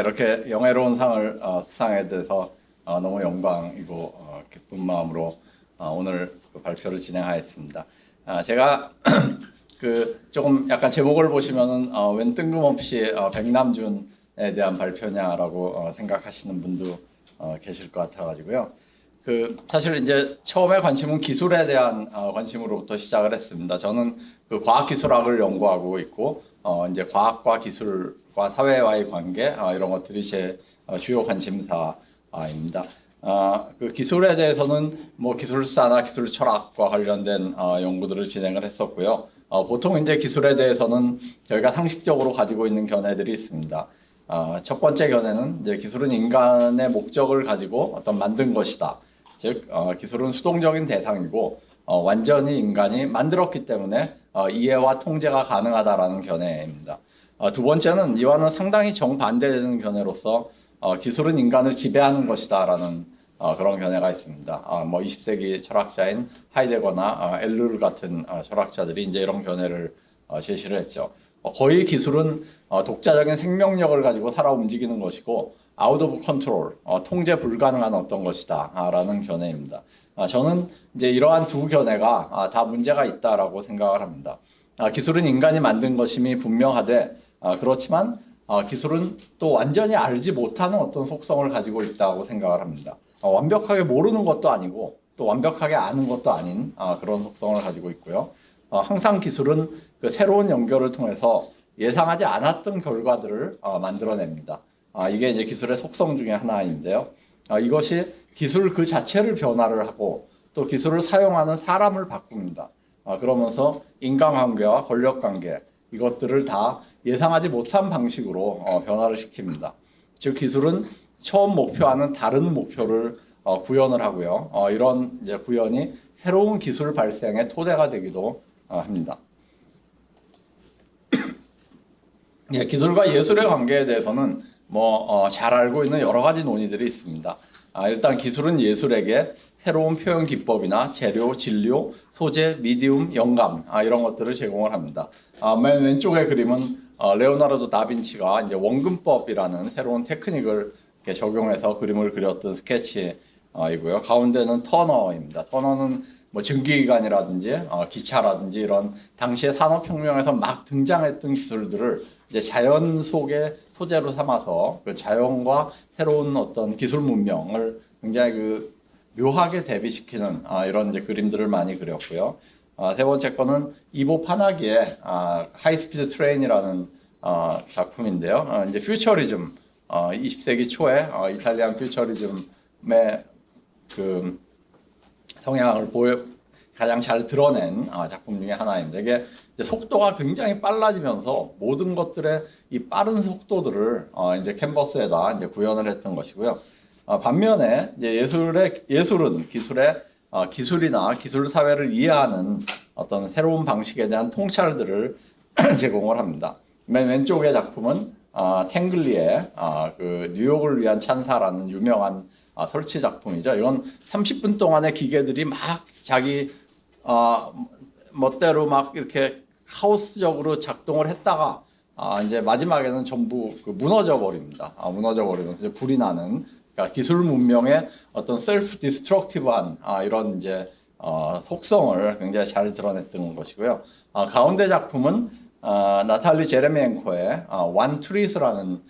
이렇게 영예로운 상을 수상에 대해서 너무 영광이고 기쁜 마음으로 오늘 그 발표를 진행하였습니다. 제가 조금 약간 제목을 보시면은 웬 뜬금없이 백남준에 대한 발표냐라고 생각하시는 분도 계실 것 같아가지고요. 사실 이제 처음에 관심은 기술에 대한 관심으로부터 시작을 했습니다. 저는 그 과학기술학을 연구하고 있고 이제 과학과 기술과 사회와의 관계 이런 것들이 제 주요 관심사입니다. 그 기술에 대해서는 뭐 기술사나 기술 철학과 관련된 연구들을 진행을 했었고요. 보통 이제 기술에 대해서는 저희가 상식적으로 가지고 있는 견해들이 있습니다. 첫 번째 견해는 이제 기술은 인간의 목적을 가지고 어떤 만든 것이다. 즉 기술은 수동적인 대상이고 완전히 인간이 만들었기 때문에 이해와 통제가 가능하다라는 견해입니다. 두 번째는 이와는 상당히 정반대되는 견해로서 기술은 인간을 지배하는 것이다라는 그런 견해가 있습니다. 뭐 20세기 철학자인 하이데거나 엘룰 같은 철학자들이 이제 이런 견해를 제시를 했죠. 거의 기술은 독자적인 생명력을 가지고 살아 움직이는 것이고 out of control, 통제 불가능한 어떤 것이다 라는 견해입니다. 저는 이제 이러한 두 견해가 다 문제가 있다라고 생각을 합니다. 기술은 인간이 만든 것임이 분명하되 그렇지만 기술은 또 완전히 알지 못하는 어떤 속성을 가지고 있다고 생각을 합니다. 완벽하게 모르는 것도 아니고 또 완벽하게 아는 것도 아닌 그런 속성을 가지고 있고요. 항상 기술은 그 새로운 연결을 통해서 예상하지 않았던 결과들을 만들어냅니다. 이게 이제 기술의 속성 중에 하나인데요. 이것이 기술 그 자체를 변화를 하고 또 기술을 사용하는 사람을 바꿉니다. 그러면서 인간관계와 권력관계 이것들을 다 예상하지 못한 방식으로 변화를 시킵니다. 즉 기술은 처음 목표와는 다른 목표를 구현을 하고요. 이런 이제 구현이 새로운 기술 발생의 토대가 되기도 합니다. 예, 기술과 예술의 관계에 대해서는 잘 알고 있는 여러 가지 논의들이 있습니다. 일단 기술은 예술에게 새로운 표현 기법이나 재료, 진료, 소재, 미디움, 영감 이런 것들을 제공을 합니다. 맨 왼쪽의 그림은 레오나르도 다빈치가 이제 원근법이라는 새로운 테크닉을 이렇게 적용해서 그림을 그렸던 스케치이고요. 가운데는 터너입니다. 터너는 뭐 증기기관이라든지 기차라든지 이런 당시의 산업혁명에서 막 등장했던 기술들을 이제 자연 속의 소재로 삼아서 그 자연과 새로운 어떤 기술 문명을 굉장히 묘하게 대비시키는 이런 이제 그림들을 많이 그렸고요. 세 번째 거는 이보 파나기의 하이스피드 트레인이라는 작품인데요. 이제 퓨처리즘 20세기 초에 이탈리안 퓨처리즘의 그 성향을 가장 잘 드러낸 작품 중에 하나입니다. 이게 속도가 굉장히 빨라지면서 모든 것들의 이 빠른 속도들을 이제 캔버스에다 이제 구현을 했던 것이고요. 반면에 이제 예술은 기술이나 기술 사회를 이해하는 어떤 새로운 방식에 대한 통찰들을 제공을 합니다. 맨 왼쪽의 작품은 탱글리의 그 뉴욕을 위한 찬사라는 유명한 설치 작품이죠. 이건 30분 동안의 기계들이 막 자기 멋대로 막 이렇게 하우스적으로 작동을 했다가 이제 마지막에는 전부 무너져 버립니다. 무너져 버리면서 불이 나는 그러니까 기술 문명의 어떤 셀프 디스트럭티브한 이런 이제 속성을 굉장히 잘 드러냈던 것이고요. 가운데 작품은 나탈리 제레미엔코의 One Tree라는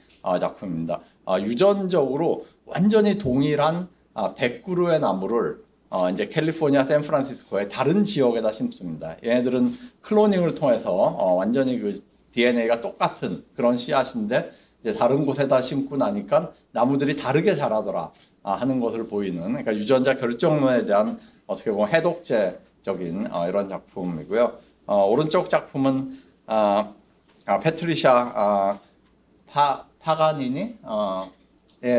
작품입니다. 유전적으로 완전히 동일한 100그루의 나무를 이제 캘리포니아 샌프란시스코의 다른 지역에다 심습니다. 얘네들은 클로닝을 통해서 완전히 그 DNA가 똑같은 그런 씨앗인데 이제 다른 곳에다 심고 나니까 나무들이 다르게 자라더라 하는 것을 보이는 그러니까 유전자 결정론에 대한 어떻게 보면 해독제적인 이런 작품이고요. 오른쪽 작품은 페트리샤 파가니니의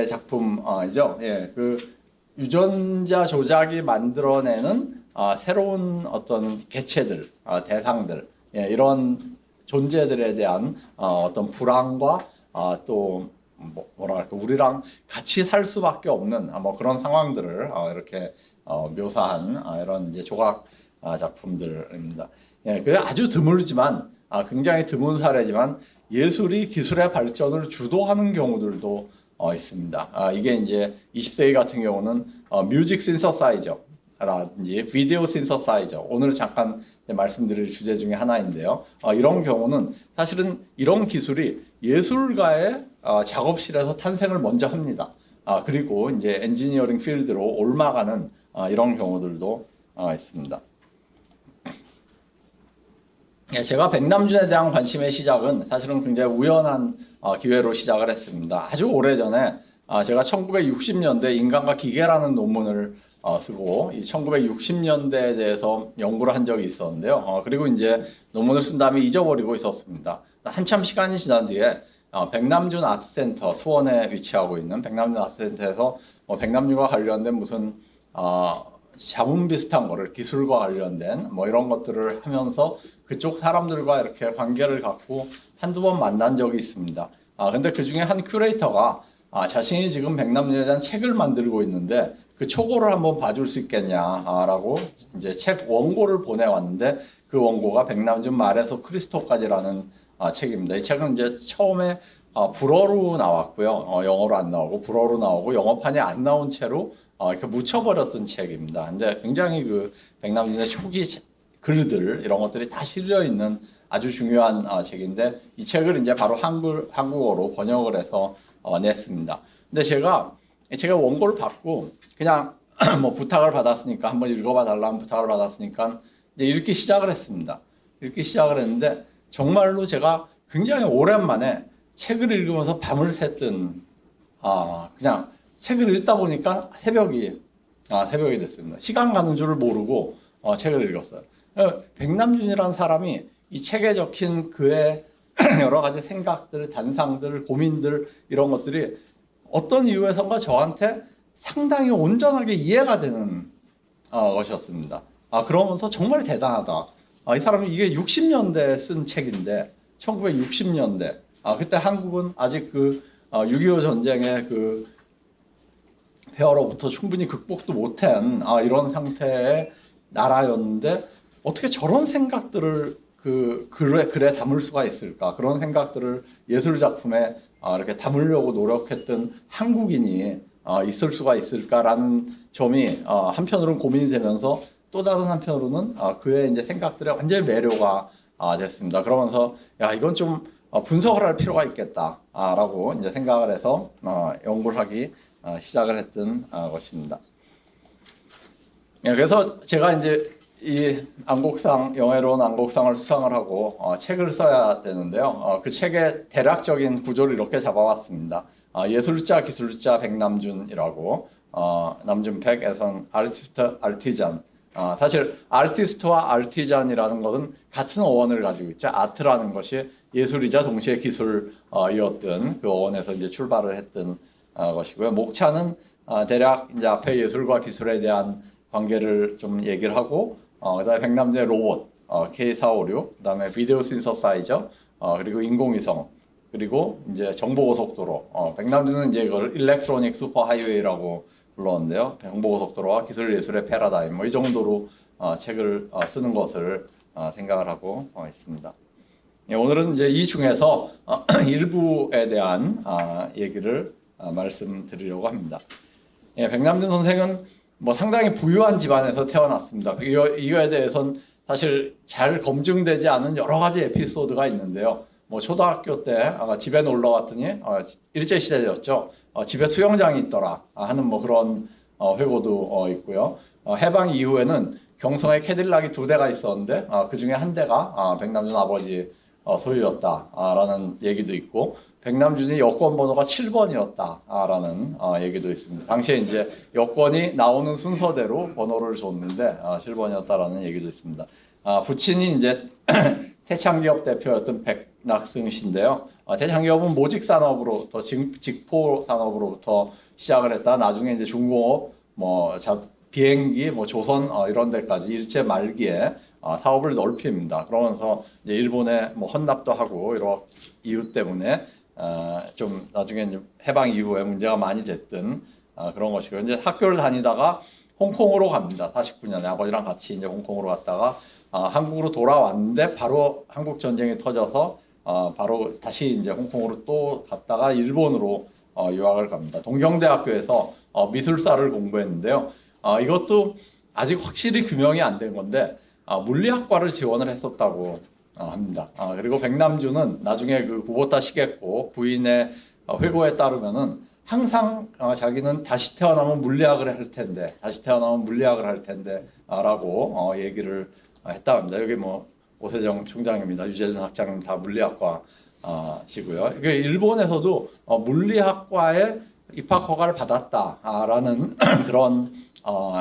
작품이죠. 예, 그 유전자 조작이 만들어내는 새로운 어떤 개체들, 대상들, 예, 이런 존재들에 대한 어떤 불안과 또 뭐랄까 우리랑 같이 살 수밖에 없는 뭐 그런 상황들을 이렇게 묘사한 이런 이제 조각 작품들입니다. 예, 그 아주 드물지만 굉장히 드문 사례지만 예술이 기술의 발전을 주도하는 경우들도 있습니다. 이게 이제 20세기 같은 경우는 뮤직 신서사이저라든지 비디오 신서사이저 오늘 잠깐 말씀드릴 주제 중에 하나인데요. 이런 경우는 사실은 이런 기술이 예술가의 작업실에서 탄생을 먼저 합니다. 그리고 이제 엔지니어링 필드로 옮아가는 이런 경우들도 있습니다. 예, 제가 백남준에 대한 관심의 시작은 사실은 굉장히 우연한 기회로 시작을 했습니다. 아주 오래전에 제가 1960년대 인간과 기계라는 논문을 쓰고 이 1960년대에 대해서 연구를 한 적이 있었는데요. 그리고 이제 논문을 쓴 다음에 잊어버리고 있었습니다. 한참 시간이 지난 뒤에 백남준 아트센터 수원에 위치하고 있는 백남준 아트센터에서 백남준과 관련된 무슨 자문 비슷한 거를 기술과 관련된 이런 것들을 하면서 그쪽 사람들과 이렇게 관계를 갖고 한두 번 만난 적이 있습니다. 근데 그 중에 한 큐레이터가 자신이 지금 백남준에 대한 책을 만들고 있는데 그 초고를 한번 봐줄 수 있겠냐라고 이제 책 원고를 보내왔는데 그 원고가 백남준 말에서 크리스토까지라는 책입니다. 이 책은 이제 처음에 불어로 나왔고요. 영어로 안 나오고 불어로 나오고 영어판이 안 나온 채로 이렇게 묻혀버렸던 책입니다. 근데 굉장히 그 백남준의 초기 글들 이런 것들이 다 실려 있는 아주 중요한 책인데 이 책을 이제 바로 한국어로 번역을 해서 냈습니다. 근데 제가 원고를 받고 그냥 뭐 부탁을 받았으니까 한번 읽어봐 달라는 부탁을 받았으니까 이제 읽기 시작을 했습니다. 읽기 시작을 했는데 정말로 제가 굉장히 오랜만에 책을 읽으면서 밤을 샜던 그냥 책을 읽다 보니까 새벽이 됐습니다. 시간 가는 줄을 모르고 책을 읽었어요. 백남준이라는 사람이 이 책에 적힌 그의 여러 가지 생각들, 단상들, 고민들 이런 것들이 어떤 이유에선가 저한테 상당히 온전하게 이해가 되는 것이었습니다. 그러면서 정말 대단하다. 이 사람이 이게 60년대에 쓴 책인데 1960년대 그때 한국은 아직 그 6.25 전쟁의 그 폐허로부터 충분히 극복도 못한 이런 상태의 나라였는데 어떻게 저런 생각들을 그 글에 담을 수가 있을까? 그런 생각들을 예술 작품에 이렇게 담으려고 노력했던 한국인이 있을 수가 있을까라는 점이 한편으로는 고민이 되면서 또 다른 한편으로는 그의 이제 생각들에 완전히 매료가 됐습니다. 그러면서 야 이건 좀 분석을 할 필요가 있겠다라고 이제 생각을 해서 연구를 하기 시작을 했던 것입니다. 예, 그래서 제가 이제 이 안곡상 영예로운 안곡상을 수상을 하고 책을 써야 되는데요. 그 책의 대략적인 구조를 이렇게 잡아왔습니다. 예술자, 기술자, 백남준이라고 남준백 에선 아티스트, 알티잔. 사실 아티스트와 알티잔이라는 것은 같은 어원을 가지고 있죠. 아트라는 것이 예술이자 동시에 기술이었던 그 어원에서 이제 출발을 했던 것이고요. 목차는 대략 이제 앞에 예술과 기술에 대한 관계를 좀 얘기를 하고 그다음에 백남준의 로봇 K456, 그다음에 비디오 신서사이저, 그리고 인공위성, 그리고 이제 정보고속도로. 백남준은 이제 이걸 일렉트로닉 슈퍼 하이웨이라고 불렀는데요. 정보고속도로와 기술 예술의 패러다임 이 정도로 책을 쓰는 것을 생각을 하고 있습니다. 예, 오늘은 이제 이 중에서 일부에 대한 얘기를 말씀드리려고 합니다. 예, 백남준 선생은 상당히 부유한 집안에서 태어났습니다. 이거에 대해서는 사실 잘 검증되지 않은 여러 가지 에피소드가 있는데요. 초등학교 때 집에 놀러 갔더니 일제시대였죠. 집에 수영장이 있더라 하는 그런 회고도 있고요. 해방 이후에는 경성에 캐딜락이 2대가 있었는데 그 중에 한 대가 백남준 아버지 소유였다라는 얘기도 있고 백남준이 여권 번호가 7번이었다라는 얘기도 있습니다. 당시에 이제 여권이 나오는 순서대로 번호를 줬는데 7번이었다라는 얘기도 있습니다. 부친이 이제 태창기업 대표였던 백낙승 씨인데요. 태창기업은 모직 산업으로부터 직포 산업으로부터 시작을 했다. 나중에 이제 중공업, 비행기, 조선 이런 데까지 일제 말기에 사업을 넓힙니다. 그러면서 이제 일본에 헌납도 하고 이런 이유 때문에 좀 나중에 이제 해방 이후에 문제가 많이 됐던 그런 것이고, 이제 학교를 다니다가 홍콩으로 갑니다. 49년에 아버지랑 같이 이제 홍콩으로 갔다가 한국으로 돌아왔는데 바로 한국 전쟁이 터져서 바로 다시 이제 홍콩으로 또 갔다가 일본으로 유학을 갑니다. 동경대학교에서 미술사를 공부했는데요. 이것도 아직 확실히 규명이 안 된 건데 물리학과를 지원을 했었다고 합니다. 그리고 백남준은 나중에 그 구보타 시게코 부인의 회고에 따르면은 항상 자기는 다시 태어나면 물리학을 할 텐데, 다시 태어나면 물리학을 할 텐데 라고 얘기를 했다고 합니다. 여기 뭐 오세정 총장입니다. 유재준 학장님 다 물리학과 시고요. 이게 일본에서도 물리학과에 입학 허가를 받았다라는 그런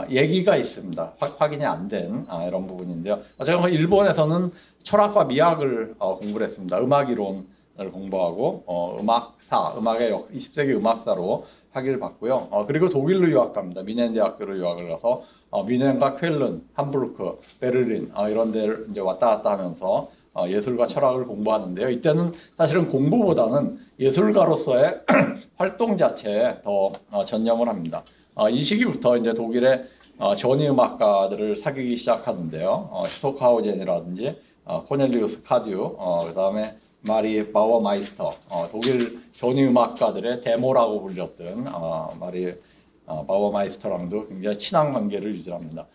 얘기가 있습니다. 확인이 안 된 이런 부분인데요. 제가 일본에서는 철학과 미학을 공부를 했습니다. 음악 이론을 공부하고 음악의 20세기 음악사로 학위를 받고요. 그리고 독일로 유학 갑니다. 미넨 대학교로 유학을 가서 미넨과 쾰른, 함부르크, 베를린 이런 데를 이제 왔다 갔다 하면서 예술과 철학을 공부하는데요. 이때는 사실은 공부보다는 예술가로서의 활동 자체에 더 전념을 합니다. 이 시기부터 이제 독일의 전위 음악가들을 사귀기 시작하는데요. 슈토크하우젠이라든지 코넬리우스 카듀, 그다음에 마리 바워마이스터, 독일 전위 음악가들의 데모라고 불렸던 마리 바워마이스터랑도 굉장히 친한 관계를 유지합니다.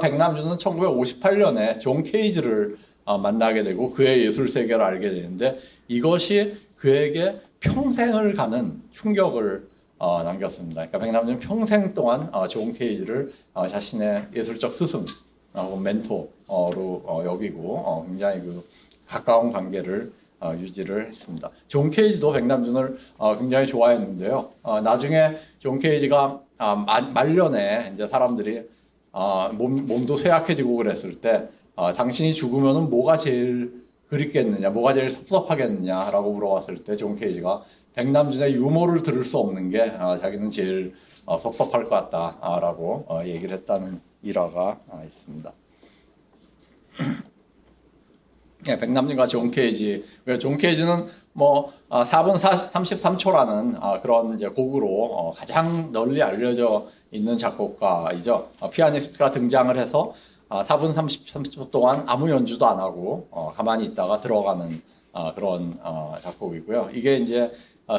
백남준은 1958년에 존 케이지를 만나게 되고 그의 예술 세계를 알게 되는데 이것이 그에게 평생을 가는 충격을 남겼습니다. 그러니까 백남준은 평생 동안 존 케이지를 자신의 예술적 스승, 멘토로 여기고 굉장히 그 가까운 관계를 유지를 했습니다. 존 케이지도 백남준을 굉장히 좋아했는데요. 나중에 존 케이지가 말년에 이제 사람들이 몸도 쇠약해지고 그랬을 때 당신이 죽으면은 뭐가 제일 그립겠느냐, 뭐가 제일 섭섭하겠느냐라고 물어봤을 때 존 케이지가 백남준의 유머를 들을 수 없는 게 자기는 제일 섭섭할 것 같다라고 얘기를 했다는 일화가 있습니다. 네, 백남준과 존 케이지. 존 케이지는 뭐 4분 33초라는 그런 이제 곡으로 가장 널리 알려져 있는 작곡가이죠. 피아니스트가 등장을 해서 4분 33초 동안 아무 연주도 안 하고 가만히 있다가 들어가는 그런 작곡이고요. 이게 이제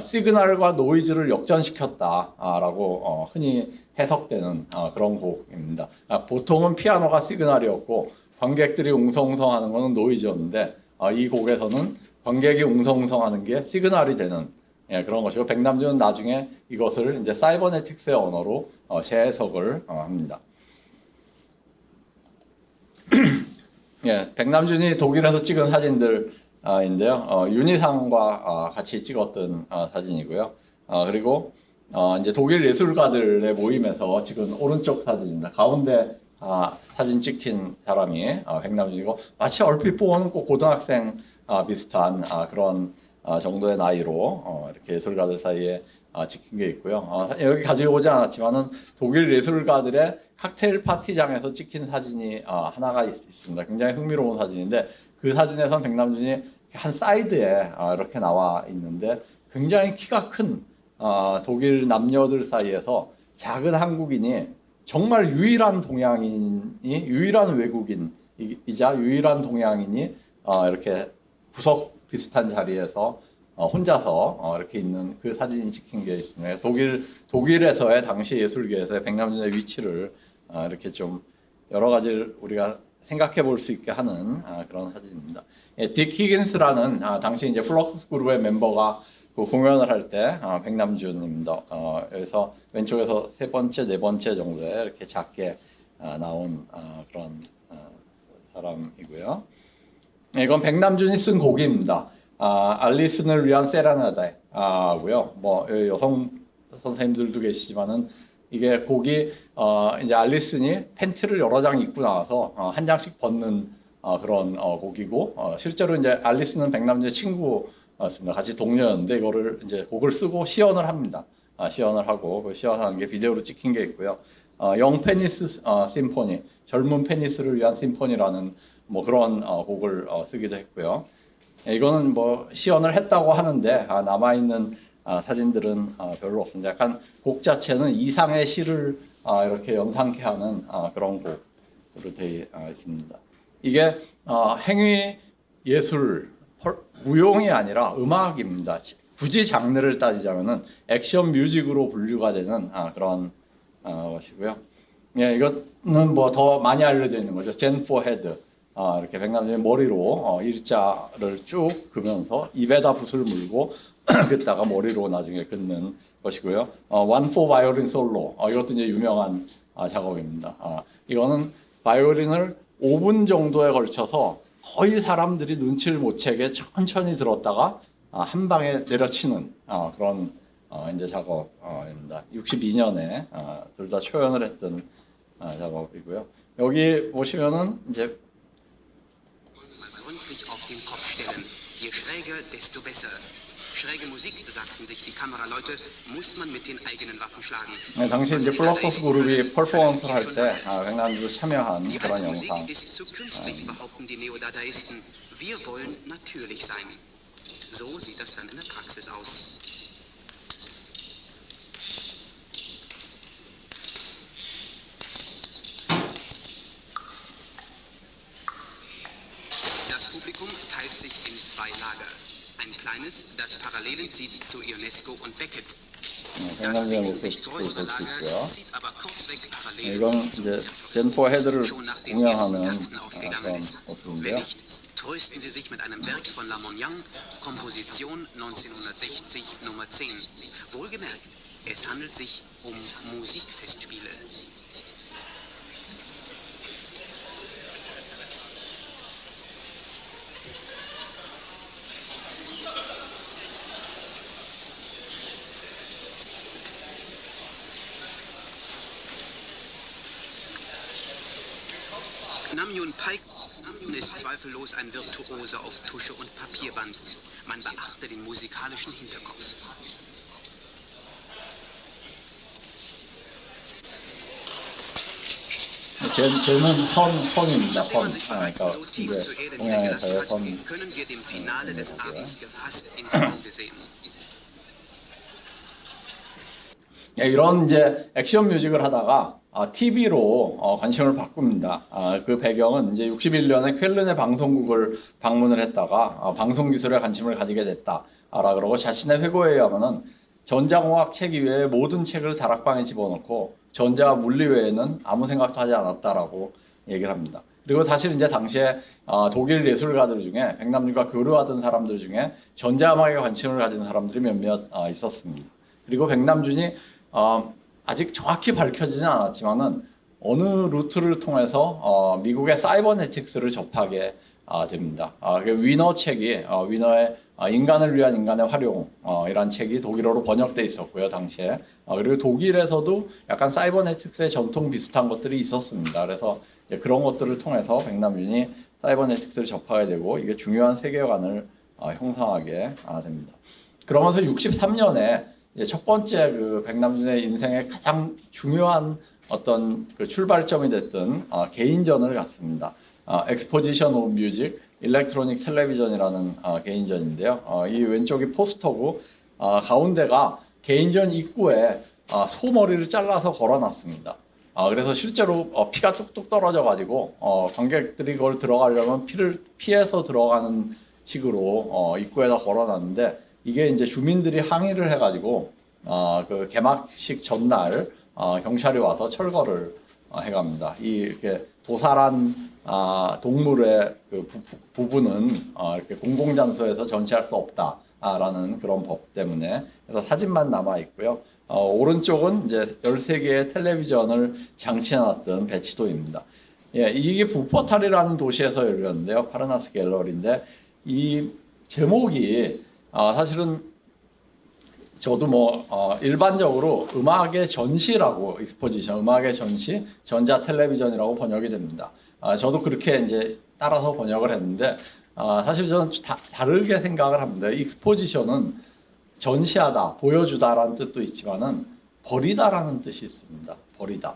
시그널과 노이즈를 역전시켰다라고 흔히 해석되는 그런 곡입니다. 보통은 피아노가 시그널이었고 관객들이 웅성웅성하는 것은 노이즈였는데 이 곡에서는 관객이 웅성웅성하는 게 시그널이 되는 그런 것이고 백남준은 나중에 이것을 이제 사이버네틱스의 언어로 재해석을 합니다. 백남준이 독일에서 찍은 사진들인데요. 윤희상과 같이 찍었던 사진이고요. 그리고 이제 독일 예술가들의 모임에서 찍은 오른쪽 사진입니다. 가운데 사진 찍힌 사람이 백남준이고 마치 얼핏 보면 꼭 고등학생 비슷한 그런 정도의 나이로 이렇게 예술가들 사이에 찍힌 게 있고요. 여기 가지고 오지 않았지만은 독일 예술가들의 칵테일 파티장에서 찍힌 사진이 하나가 있습니다. 굉장히 흥미로운 사진인데 그 사진에선 백남준이 한 사이드에 이렇게 나와 있는데 굉장히 키가 큰 독일 남녀들 사이에서 작은 한국인이 정말 유일한 동양인이, 유일한 외국인이자 유일한 동양인이 이렇게 구석 비슷한 자리에서 혼자서 이렇게 있는 그 사진이 찍힌 게 있습니다. 독일에서의 당시 예술계에서의 백남준의 위치를 이렇게 좀 여러 가지를 우리가 생각해 볼 수 있게 하는 그런 사진입니다. 딕 히긴스라는 당시 이제 플럭스 그룹의 멤버가 그 공연을 할 때 백남준입니다. 여기서 왼쪽에서 세 번째, 네 번째 정도에 이렇게 작게 나온 그런 사람이고요. 이건 백남준이 쓴 곡입니다. 알리슨을 위한 세레나데고요. 뭐 여성 선생님들도 계시지만은 이게 곡이 이제 알리슨이 팬티를 여러 장 입고 나와서 한 장씩 벗는 그런 곡이고 실제로 이제 알리슨은 백남준의 친구였습니다. 같이 동료였는데 이거를 이제 곡을 쓰고 시연을 합니다. 시연을 하고 그 시연하는 게 비디오로 찍힌 게 있고요. 영 페니스 심포니, 젊은 페니스를 위한 심포니라는 뭐 그런 곡을 쓰기도 했고요. 이거는 뭐 시연을 했다고 하는데 남아있는 사진들은 별로 없습니다. 약간 곡 자체는 이상의 시를 이렇게 연상케 하는 그런 곡으로 되어 있습니다. 이게 행위 예술, 무용이 아니라 음악입니다. 굳이 장르를 따지자면은 액션 뮤직으로 분류가 되는 그런 것이고요. 예, 이거는 뭐 더 많이 알려져 있는 거죠. 젠포 헤드. 이렇게 백남준의 머리로 일자를 쭉 그면서 입에다 붓을 물고 긋다가 머리로 나중에 긋는 것이고요. One for 바이올린 솔로. 이것도 이제 유명한 작업입니다. 이거는 바이올린을 5분 정도에 걸쳐서 거의 사람들이 눈치를 못 채게 천천히 들었다가 한 방에 내려치는 그런 이제 작업입니다. 62년에 둘 다 초연을 했던 작업이고요. 여기 보시면은 이제 gründlich auf den Kopf stellen. Je schräger, desto besser. Schräge Musik, sagten sich die Kameraleute, muss man mit den eigenen Waffen schlagen. 네, 당시 이제 플럭서스 그룹이 퍼포먼스를 할 때 백남준도 참여한 Die 그런 alte Musik 영상. ist zu künstlich, behaupten die Neodadaisten. Wir wollen natürlich sein. So sieht das dann in der Praxis aus. Das Publikum teilt sich in zwei Lager. Ein kleines, das Parallelen zieht zu Ionesco und Beckett. Das 백남준의 wesentlich 모습도 größere 볼 수 있고요. Lager zieht aber kurzweg Parallelen 이건 zum 이제 Zirkus. 젠포 헤드를 Schon nach den ersten 공연하는 Takten aufgegangen 그런 ist. Wenn 모습인데요. nicht, trösten Sie sich mit einem Werk von Lamoignon, Komposition 1960 Nummer 10. Wohlgemerkt, es handelt sich um Musikfestspiele. Namjoon Paik ist zweifellos ein Virtuose auf Tusche und Papierband. Man beachte den musikalischen Hinterkopf. 쟤는 선입니다. Nachdem 선. man sich bereits 그러니까 so tief 이제 zur Erde niedergelassen 공연에서의 hat, 선. können wir dem Finale des Abends gefasst ins Auge sehen. 이런 이제 액션 뮤직을 하다가 TV로 관심을 바꿉니다. 그 배경은 이제 61년에 쾰른의 방송국을 방문을 했다가 방송 기술에 관심을 가지게 됐다라 그러고 자신의 회고에 의하면은 전자공학 책 이외의 모든 책을 다락방에 집어넣고 전자 물리 외에는 아무 생각도 하지 않았다라고 얘기를 합니다. 그리고 사실 이제 당시에 독일 예술가들 중에 백남준과 교류하던 사람들 중에 전자음악에 관심을 가진 사람들이 몇몇 있었습니다. 그리고 백남준이 아직 정확히 밝혀지진 않았지만은 어느 루트를 통해서 미국의 사이버네틱스를 접하게 됩니다. 위너 책이 위너의 인간을 위한 인간의 활용 이란 책이 독일어로 번역돼 있었고요 당시에. 그리고 독일에서도 약간 사이버네틱스의 전통 비슷한 것들이 있었습니다. 그래서 그런 것들을 통해서 백남준이 사이버네틱스를 접하게 되고 이게 중요한 세계관을 형성하게 됩니다. 그러면서 63년에 첫 번째 그 백남준의 인생의 가장 중요한 어떤 그 출발점이 됐던 개인전을 갖습니다. 엑스포지션 오브 뮤직 일렉트로닉 텔레비전이라는 개인전인데요. 이 왼쪽이 포스터고 가운데가 개인전 입구에 소머리를 잘라서 걸어놨습니다. 그래서 실제로 피가 뚝뚝 떨어져 가지고 관객들이 그걸 들어가려면 피를 피해서 들어가는 식으로 입구에다 걸어놨는데 이게 이제 주민들이 항의를 해가지고 그 개막식 전날 경찰이 와서 철거를 해갑니다. 이렇게 도살한 동물의 그 부분은 이렇게 공공장소에서 전시할 수 없다라는 그런 법 때문에 그래서 사진만 남아 있고요. 오른쪽은 이제 13개의 텔레비전을 장치해놨던 배치도입니다. 예, 이게 부퍼탈이라는 도시에서 열렸는데요. 파르나스 갤러리인데 이 제목이 사실은 저도 일반적으로 음악의 전시라고 익스포지션, 음악의 전시, 전자 텔레비전이라고 번역이 됩니다. 저도 그렇게 이제 따라서 번역을 했는데 사실 저는 다르게 생각을 합니다. 익스포지션은 전시하다, 보여주다라는 뜻도 있지만은 버리다라는 뜻이 있습니다. 버리다,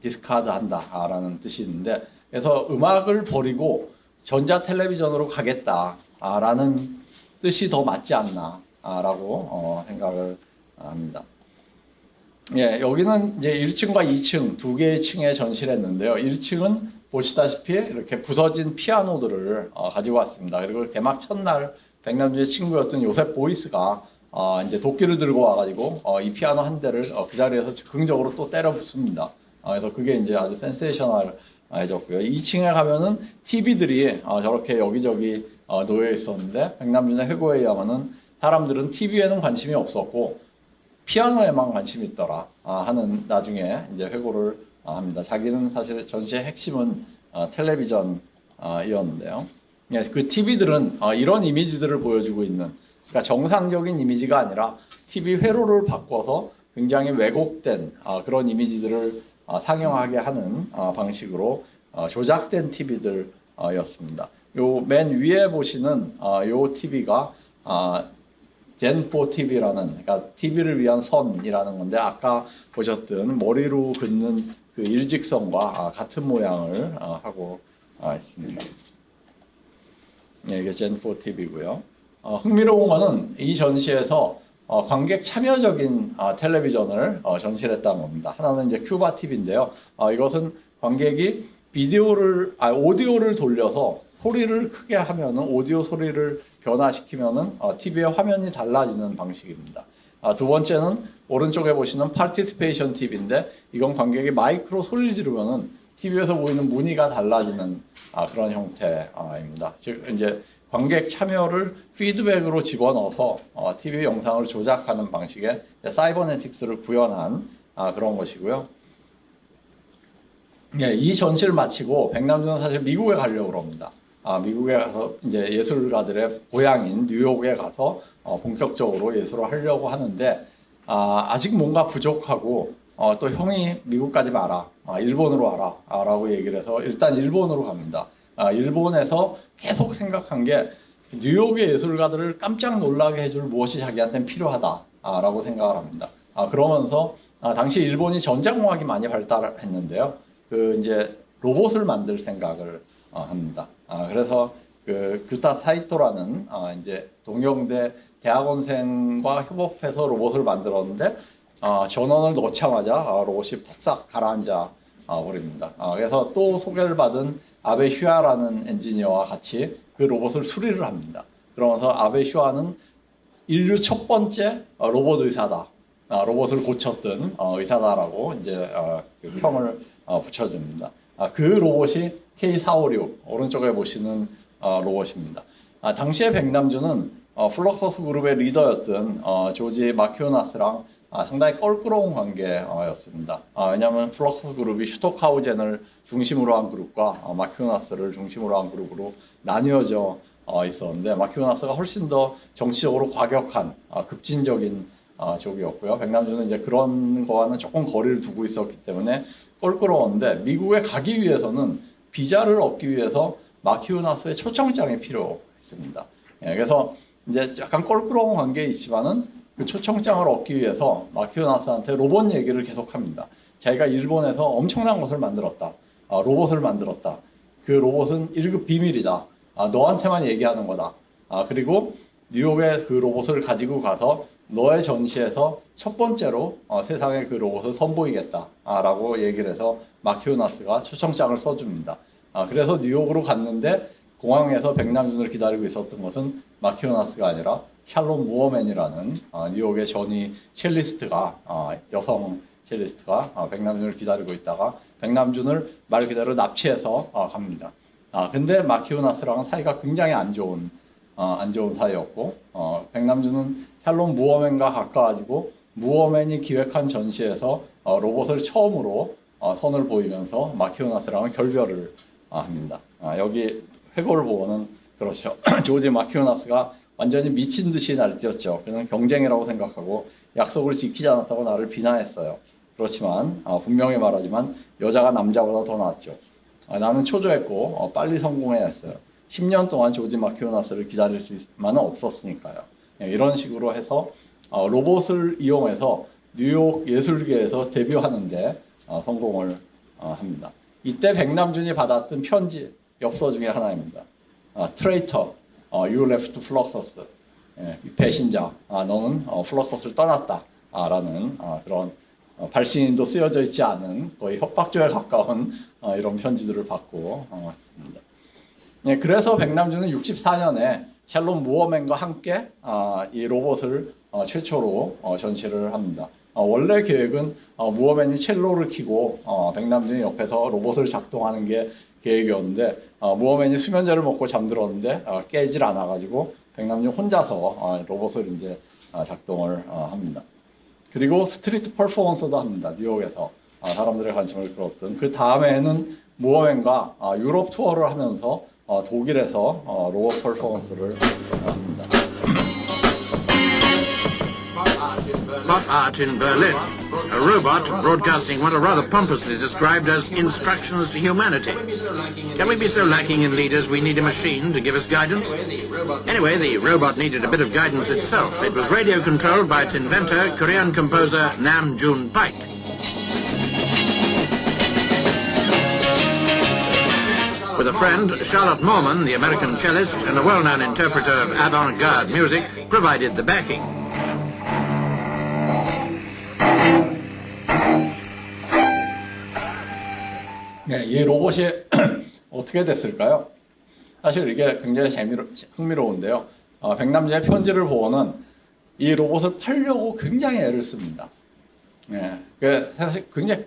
디스카드 한다라는 뜻이 있는데 그래서 음악을 버리고 전자 텔레비전으로 가겠다라는 뜻이 더 맞지 않나라고 생각을 합니다. 예, 여기는 이제 1층과 2층 두 개의 층에 전시를 했는데요. 1층은 보시다시피 이렇게 부서진 피아노들을 가지고 왔습니다. 그리고 개막 첫날 백남준의 친구였던 요셉 보이스가 이제 도끼를 들고 와가지고 이 피아노 한 대를 그 자리에서 즉흥적으로 또 때려 붓습니다. 그래서 그게 이제 아주 센세이셔널해졌고요. 2층에 가면은 TV들이 저렇게 여기저기 놓여 있었는데 백남준의 회고에 의하면은 사람들은 TV에는 관심이 없었고 피아노에만 관심이 있더라 하는 나중에 이제 회고를 합니다. 자기는 사실 전시의 핵심은 텔레비전이었는데요. 예, 그 TV들은 이런 이미지들을 보여주고 있는, 그러니까 정상적인 이미지가 아니라 TV 회로를 바꿔서 굉장히 왜곡된 그런 이미지들을 상영하게 하는 방식으로 조작된 TV들이었습니다. 요 맨 위에 보시는 요 TV가 젠4 TV라는, 그러니까 TV를 위한 선이라는 건데 아까 보셨던 머리로 긋는 그 일직선과 같은 모양을 하고 있습니다. 예, 이게 젠4 TV고요. 흥미로운 거는 이 전시에서 관객 참여적인 텔레비전을 전시를 했다는 겁니다. 하나는 이제 큐바 TV인데요. 이것은 관객이 오디오를 돌려서 소리를 크게 하면은 오디오 소리를 변화시키면은 TV의 화면이 달라지는 방식입니다. 두 번째는 오른쪽에 보시는 파티시페이션 TV인데 이건 관객이 마이크로 소리를 지르면은 TV에서 보이는 무늬가 달라지는 그런 형태입니다. 즉 이제 관객 참여를 피드백으로 집어넣어서 TV 영상을 조작하는 방식의 사이버네틱스를 구현한 그런 것이고요. 예, 이 전시를 마치고 백남준은 사실 미국에 가려고 합니다. 미국에 가서 이제 예술가들의 고향인 뉴욕에 가서 본격적으로 예술을 하려고 하는데 아직 뭔가 부족하고 또 형이 미국 가지 마라, 일본으로 와라 라고 얘기를 해서 일단 일본으로 갑니다. 일본에서 계속 생각한 게 뉴욕의 예술가들을 깜짝 놀라게 해줄 무엇이 자기한테는 필요하다라고 생각을 합니다. 그러면서 당시 일본이 전자공학이 많이 발달했는데요. 그 이제 로봇을 만들 생각을 합니다. 그래서 그 규타 사이토라는 이제 동경대 대학원생과 협업해서 로봇을 만들었는데 전원을 넣자마자 로봇이 푹싹 가라앉아 버립니다. 그래서 또 소개를 받은 아베 슈아라는 엔지니어와 같이 그 로봇을 수리를 합니다. 그러면서 아베 슈아는 인류 첫 번째 로봇 의사다, 로봇을 고쳤던 의사다라고 이제 그 평을 붙여줍니다. 그 로봇이 K456 오른쪽에 보시는 로봇입니다. 당시에 백남준은 플럭서스 그룹의 리더였던 조지 마키오나스랑 상당히 껄끄러운 관계였습니다. 왜냐하면 플럭서스 그룹이 슈토카우젠을 중심으로 한 그룹과 마키오나스를 중심으로 한 그룹으로 나뉘어져 있었는데 마키오나스가 훨씬 더 정치적으로 과격한 급진적인 쪽이었고요. 백남준은 이제 그런 거와는 조금 거리를 두고 있었기 때문에 껄끄러웠는데 미국에 가기 위해서는 비자를 얻기 위해서 마키오나스의 초청장이 필요했습니다. 예, 그래서 이제 약간 껄끄러운 관계에 있지만은 그 초청장을 얻기 위해서 마키오나스한테 로봇 얘기를 계속합니다. 자기가 일본에서 엄청난 것을 만들었다. 로봇을 만들었다. 그 로봇은 1급 비밀이다. 너한테만 얘기하는 거다. 그리고 뉴욕에 그 로봇을 가지고 가서 너의 전시에서 첫 번째로 세상에 그 로봇을 선보이겠다 라고 얘기를 해서 마키오나스가 초청장을 써줍니다. 그래서 뉴욕으로 갔는데 공항에서 백남준을 기다리고 있었던 것은 마키오나스가 아니라 샬롬 무어맨이라는 뉴욕의 전위 첼리스트가 여성 첼리스트가 백남준을 기다리고 있다가 백남준을 말 그대로 납치해서 갑니다. 근데 마키오나스랑은 사이가 굉장히 안 좋은 사이였고 백남준은 샬롬 무어맨과 가까워지고 무어맨이 기획한 전시에서 로봇을 처음으로 선을 보이면서 마키오나스랑은 결별을 합니다. 여기 회고를 보고는 그렇죠. 조지 마키오나스가 완전히 미친 듯이 날뛰었죠. 그는 경쟁이라고 생각하고 약속을 지키지 않았다고 나를 비난했어요. 그렇지만 분명히 말하지만 여자가 남자보다 더 낫죠. 나는 초조했고 빨리 성공해야 했어요. 10년 동안 조지 마키오나스를 기다릴 수만은 없었으니까요. 이런 식으로 해서 로봇을 이용해서 뉴욕 예술계에서 데뷔하는데 성공을 합니다. 이때 백남준이 받았던 편지, 엽서 중에 하나입니다. 트레이터, you left Fluxus, 예, 배신자, 너는 플럭서스를 떠났다, 라는 그런 발신인도 쓰여져 있지 않은 거의 협박조에 가까운 이런 편지들을 받고 있습니다. 예, 그래서 백남준은 64년에 샬롬 무어맨과 함께 이 로봇을 최초로 전시를 합니다. 원래 계획은 무어맨이 첼로를 켜고 백남준이 옆에서 로봇을 작동하는 게 계획이었는데 무어맨이 수면제를 먹고 잠들었는데 깨질 않아가지고 백남준 혼자서 로봇을 이제 작동을 합니다. 그리고 스트리트 퍼포먼스도 합니다. 뉴욕에서 사람들의 관심을 끌었던. 그 다음에는 무어맨과 유럽 투어를 하면서 독일에서 로봇 퍼포먼스를 합니다. Pop art in Berlin. A robot broadcasting what are rather pompously described as instructions to humanity. Can we be so lacking in leaders we need a machine to give us guidance? Anyway, the robot needed a bit of guidance itself. It was radio controlled by its inventor, Korean composer Nam June Paik. With a friend, Charlotte Morman, the American cellist and a well-known interpreter of avant-garde music, provided the backing. 네, 이 로봇이 어떻게 됐을까요? 사실 이게 굉장히 흥미로운데요. 백남준의 편지를 보고는 이 로봇을 팔려고 굉장히 애를 씁니다. 네, 사실 굉장히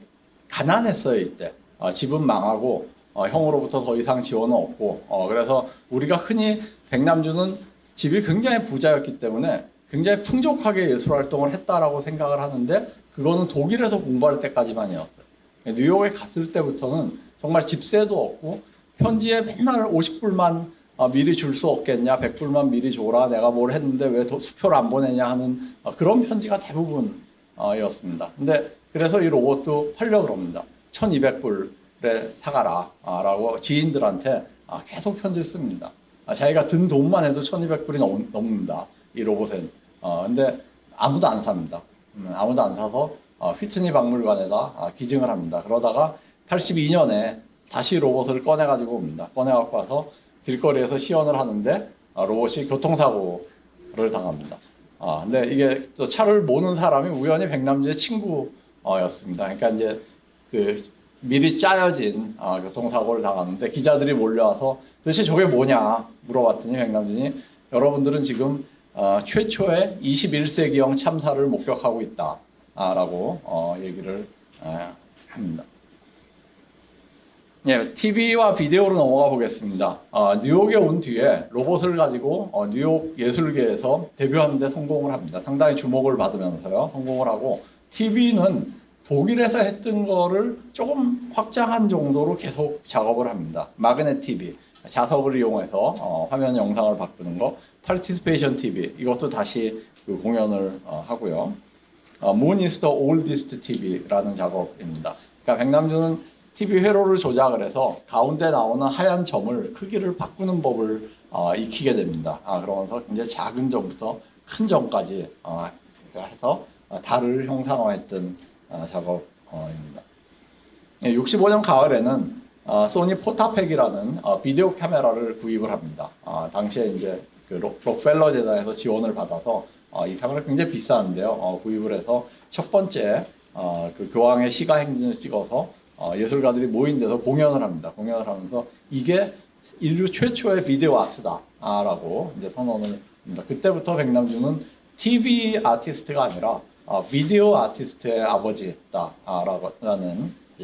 가난했어요, 이때. 집은 망하고, 형으로부터 더 이상 지원은 없고, 그래서 우리가 흔히 백남준은 집이 굉장히 부자였기 때문에 굉장히 풍족하게 예술 활동을 했다라고 생각을 하는데, 그거는 독일에서 공부할 때까지만이었어요. 뉴욕에 갔을 때부터는 정말 집세도 없고 편지에 맨날 50불만 미리 줄 수 없겠냐, 100불만 미리 줘라, 내가 뭘 했는데 왜 수표를 안 보내냐 하는 그런 편지가 대부분이었습니다. 근데 그래서 이 로봇도 팔려고 합니다. 1200불에 사가라 라고 지인들한테 계속 편지를 씁니다. 자기가 든 돈만 해도 1200불이 넘는다, 이 로봇은. 근데 아무도 안 삽니다. 아무도 안 사서 휘트니 박물관에다 기증을 합니다. 그러다가 82년에 다시 로봇을 꺼내가지고 옵니다. 꺼내갖고 와서 길거리에서 시연을 하는데 로봇이 교통사고를 당합니다. 근데 이게 또 차를 모는 사람이 우연히 백남준의 친구였습니다. 그러니까 이제 그 미리 짜여진 교통사고를 당하는데 기자들이 몰려와서 도대체 저게 뭐냐 물어봤더니 백남준이 여러분들은 지금 최초의 21세기형 참사를 목격하고 있다. 라고 얘기를 합니다. 예, TV와 비디오로 넘어가 보겠습니다. 뉴욕에 온 뒤에 로봇을 가지고 뉴욕 예술계에서 데뷔하는 데 성공을 합니다. 상당히 주목을 받으면서요, 성공을 하고, TV는 독일에서 했던 거를 조금 확장한 정도로 계속 작업을 합니다. 마그넷 TV, 자석을 이용해서 화면 영상을 바꾸는 거, 파티시페이션 TV, 이것도 다시 그 공연을 하고요. Moon is the oldest TV라는 작업입니다. 그러니까 백남준은 TV 회로를 조작을 해서 가운데 나오는 하얀 점을 크기를 바꾸는 법을 익히게 됩니다. 그러면서 굉장히 작은 점부터 큰 점까지 해서 달을 형상화했던 작업입니다. 65년 가을에는 소니 포타팩이라는 비디오 카메라를 구입을 합니다. 당시에 이제 그 록펠러 재단에서 지원을 받아서 이 카메라 굉장히 비싼데요. 구입을 해서 첫 번째 그 교황의 시가 행진을 찍어서 예술가들이 모인 데서 공연을 합니다. 공연을 하면서 이게 인류 최초의 비디오 아트다라고 이제 선언을 합니다. 그때부터 백남준은 TV 아티스트가 아니라 비디오 아티스트의 아버지다라는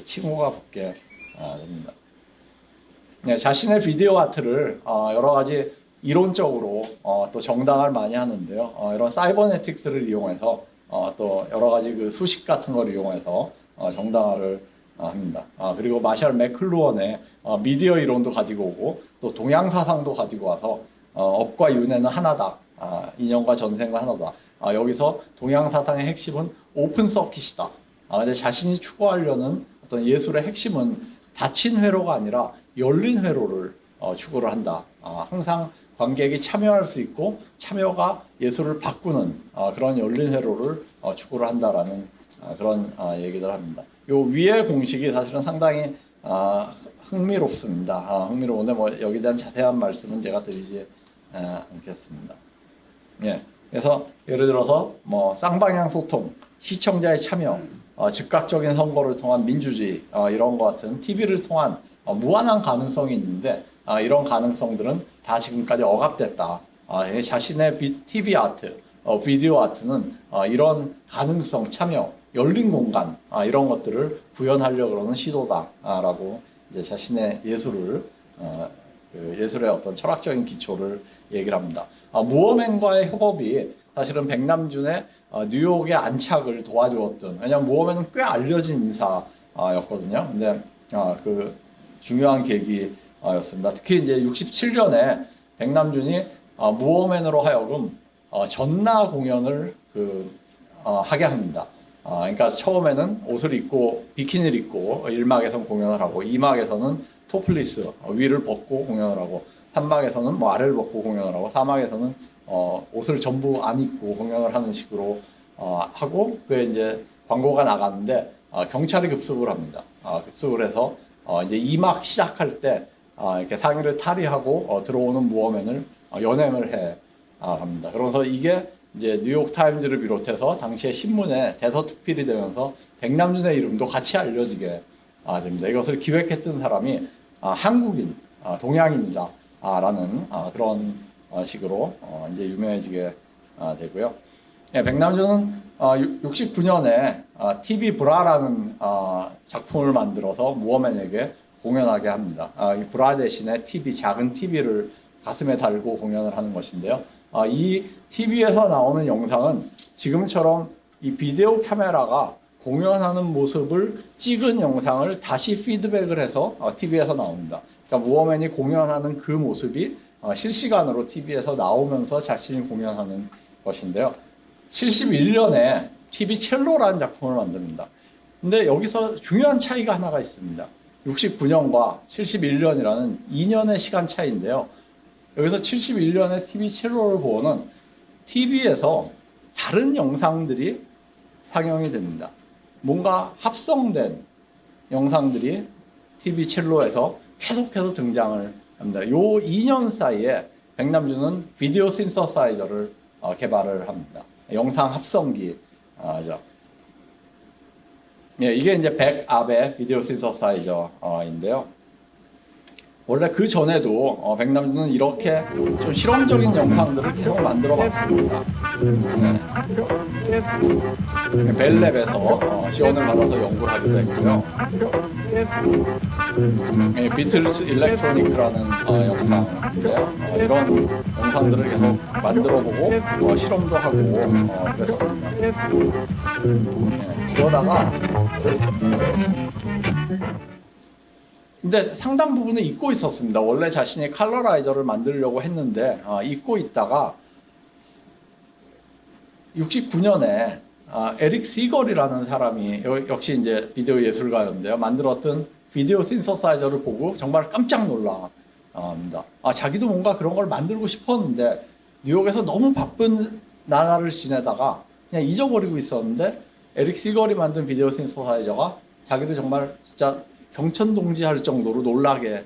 칭호가 붙게 됩니다. 네, 자신의 비디오 아트를 여러 가지 이론적으로 또 정당화를 많이 하는데요. 이런 사이버네틱스를 이용해서 또 여러 가지 그 수식 같은 걸 이용해서 정당화를 합니다. 그리고 마샬 맥클루언의 미디어 이론도 가지고 오고 또 동양 사상도 가지고 와서 업과 윤회는 하나다. 인연과 전생과 하나다. 여기서 동양 사상의 핵심은 오픈 서킷이다. 근데 자신이 추구하려는 어떤 예술의 핵심은 닫힌 회로가 아니라 열린 회로를 추구를 한다. 항상 관객이 참여할 수 있고 참여가 예술을 바꾸는 그런 열린 회로를 추구를 한다라는 그런 얘기를 합니다. 요 위의 공식이 사실은 상당히 흥미롭습니다. 흥미로운데 뭐 여기에 대한 자세한 말씀은 제가 드리지 않겠습니다. 예, 그래서 예를 들어서 뭐 쌍방향 소통, 시청자의 참여, 즉각적인 선거를 통한 민주주의 이런 것 같은 TV를 통한 무한한 가능성이 있는데 이런 가능성들은 다 지금까지 억압됐다. 자신의 TV 아트, 비디오 아트는 이런 가능성, 참여, 열린 공간 이런 것들을 구현하려고 그러는 시도다라고 이제 자신의 예술을 그 예술의 어떤 철학적인 기초를 얘기를 합니다. 무어맨과의 협업이 사실은 백남준의 뉴욕의 안착을 도와주었던, 왜냐하면 무어맨은 꽤 알려진 인사였거든요. 근데 그 중요한 계기였습니다. 특히 이제 67년에 백남준이 무어맨으로 하여금 전나 공연을 하게 합니다. 그러니까 처음에는 옷을 입고 비키니를 입고 1막에서는 공연을 하고 2막에서는 토플리스 위를 벗고 공연을 하고 3막에서는 뭐 아래를 벗고 공연을 하고 4막에서는 옷을 전부 안 입고 공연을 하는 식으로 하고 그게 이제 광고가 나갔는데 경찰이 급습을 합니다. 급습을 해서 이제 2막 시작할 때 이렇게 상의를 탈의하고 들어오는 무어맨을 연행을 해 갑니다. 그래서 이게 이제 뉴욕 타임즈를 비롯해서 당시에 신문에 대서특필이 되면서 백남준의 이름도 같이 알려지게 됩니다. 이것을 기획했던 사람이 한국인, 동양인이다 라는 그런 식으로 이제 유명해지게 되고요. 예, 백남준은 69년에 TV 브라라는 작품을 만들어서 무어맨에게 공연하게 합니다. 이 브라 대신에 작은 TV를 가슴에 달고 공연을 하는 것인데요. 이 TV에서 나오는 영상은 지금처럼 이 비디오 카메라가 공연하는 모습을 찍은 영상을 다시 피드백을 해서 TV에서 나옵니다. 그러니까 무어맨이 공연하는 그 모습이 실시간으로 TV에서 나오면서 자신이 공연하는 것인데요. 71년에 TV 첼로라는 작품을 만듭니다. 근데 여기서 중요한 차이가 하나가 있습니다. 69년과 71년이라는 2년의 시간 차이인데요. 여기서 71년에 TV 첼로를 보고는 TV에서 다른 영상들이 상영이 됩니다. 뭔가 합성된 영상들이 TV 첼로에서 계속해서 등장을 합니다. 요 2년 사이에 백남준은 비디오 신서사이저를 개발을 합니다. 영상 합성기죠. 예, 이게 이제 백압의 비디오 신서사이저인데요. 원래 그 전에도 백남준은 이렇게 좀 실험적인 영상들을 계속 만들어 봤습니다. 네. 벨랩에서 지원을 받아서 연구를 하기도 했고요. 네, 비틀스 일렉트로닉이라는 영상인데요. 이런 영상들을 계속 만들어 보고 실험도 하고 그랬습니다. 네, 그러다가 근데 상당 부분은 잊고 있었습니다. 원래 자신이 컬러라이저를 만들려고 했는데 잊고 있다가 69년에 에릭 시걸이라는 사람이 역시 이제 비디오 예술가였는데요. 만들었던 비디오 신서사이저를 보고 정말 깜짝 놀랍니다. 자기도 뭔가 그런 걸 만들고 싶었는데 뉴욕에서 너무 바쁜 나날을 지내다가 그냥 잊어버리고 있었는데 에릭 시걸이 만든 비디오 신서사이저가 자기도 정말 진짜 경천동지 할 정도로 놀라게